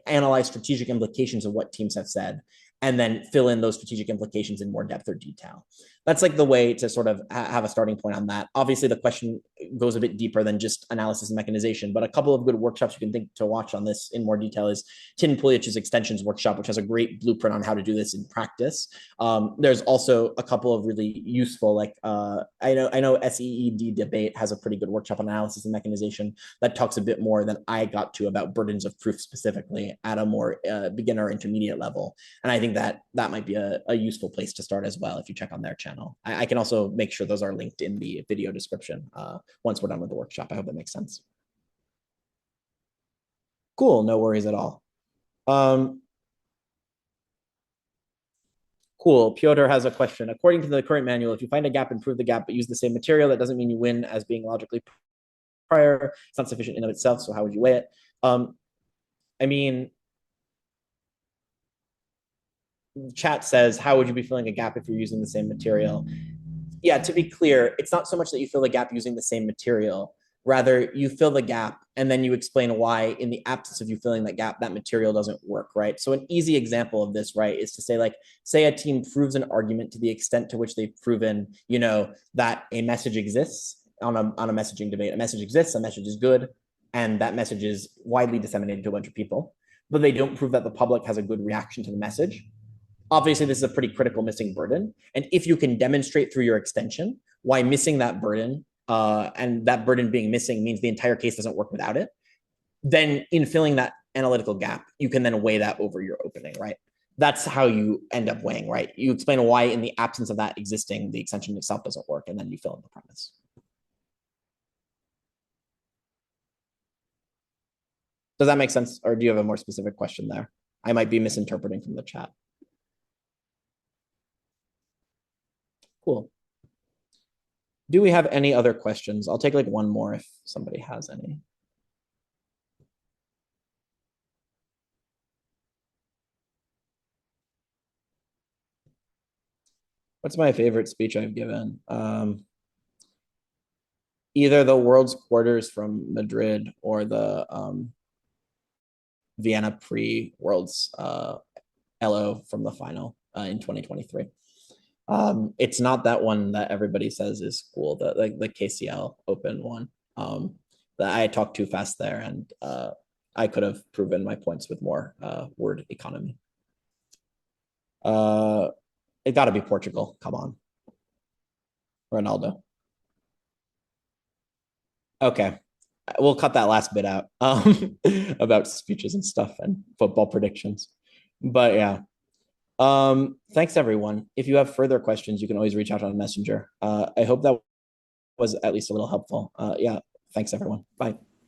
S1: analyze strategic implications of what teams have said and then fill in those strategic implications in more depth or detail. That's like the way to sort of have a starting point on that. Obviously, the question goes a bit deeper than just analysis and mechanization, but a couple of good workshops you can think to watch on this in more detail is Tin Pulich's extensions workshop, which has a great blueprint on how to do this in practice. There's also a couple of really useful, like I know SEED debate has a pretty good workshop on analysis and mechanization that talks a bit more than I got to about burdens of proof specifically at a more beginner intermediate level. And I think that might be a useful place to start as well if you check on their channel. I can also make sure those are linked in the video description once we're done with the workshop. I hope that makes sense. Cool, no worries at all. Cool, Piotr has a question. According to the current manual, if you find a gap, improve the gap, but use the same material, that doesn't mean you win as being logically prior. It's not sufficient in of itself, so how would you weigh it? I mean, chat says, how would you be filling a gap if you're using the same material? Yeah, to be clear, it's not so much that you fill the gap using the same material. Rather, you fill the gap and then you explain why, in the absence of you filling that gap, that material doesn't work, right? So an easy example of this, right, is to say, like, say a team proves an argument to the extent to which they've proven, that a message exists on a messaging debate. A message exists, a message is good, and that message is widely disseminated to a bunch of people, but they don't prove that the public has a good reaction to the message. Obviously, this is a pretty critical missing burden. And if you can demonstrate through your extension why missing that burden and that burden being missing means the entire case doesn't work without it, then in filling that analytical gap, you can then weigh that over your opening, right? That's how you end up weighing, right? You explain why in the absence of that existing, the extension itself doesn't work, and then you fill in the premise. Does that make sense? Or do you have a more specific question there? I might be misinterpreting from the chat. Cool. Do we have any other questions? I'll take like one more if somebody has any. What's my favorite speech I've given? either the world's quarters from Madrid or the Vienna pre-Worlds LO from the final in 2023. It's not that one that everybody says is cool, the KCL Open one. That I talked too fast there, and I could have proven my points with more word economy. It got to be Portugal. Come on, Ronaldo. Okay, we'll cut that last bit out about speeches and stuff and football predictions. But yeah, thanks everyone. If you have further questions, you can always reach out on Messenger. I hope that was at least a little helpful. Yeah, thanks everyone. Bye.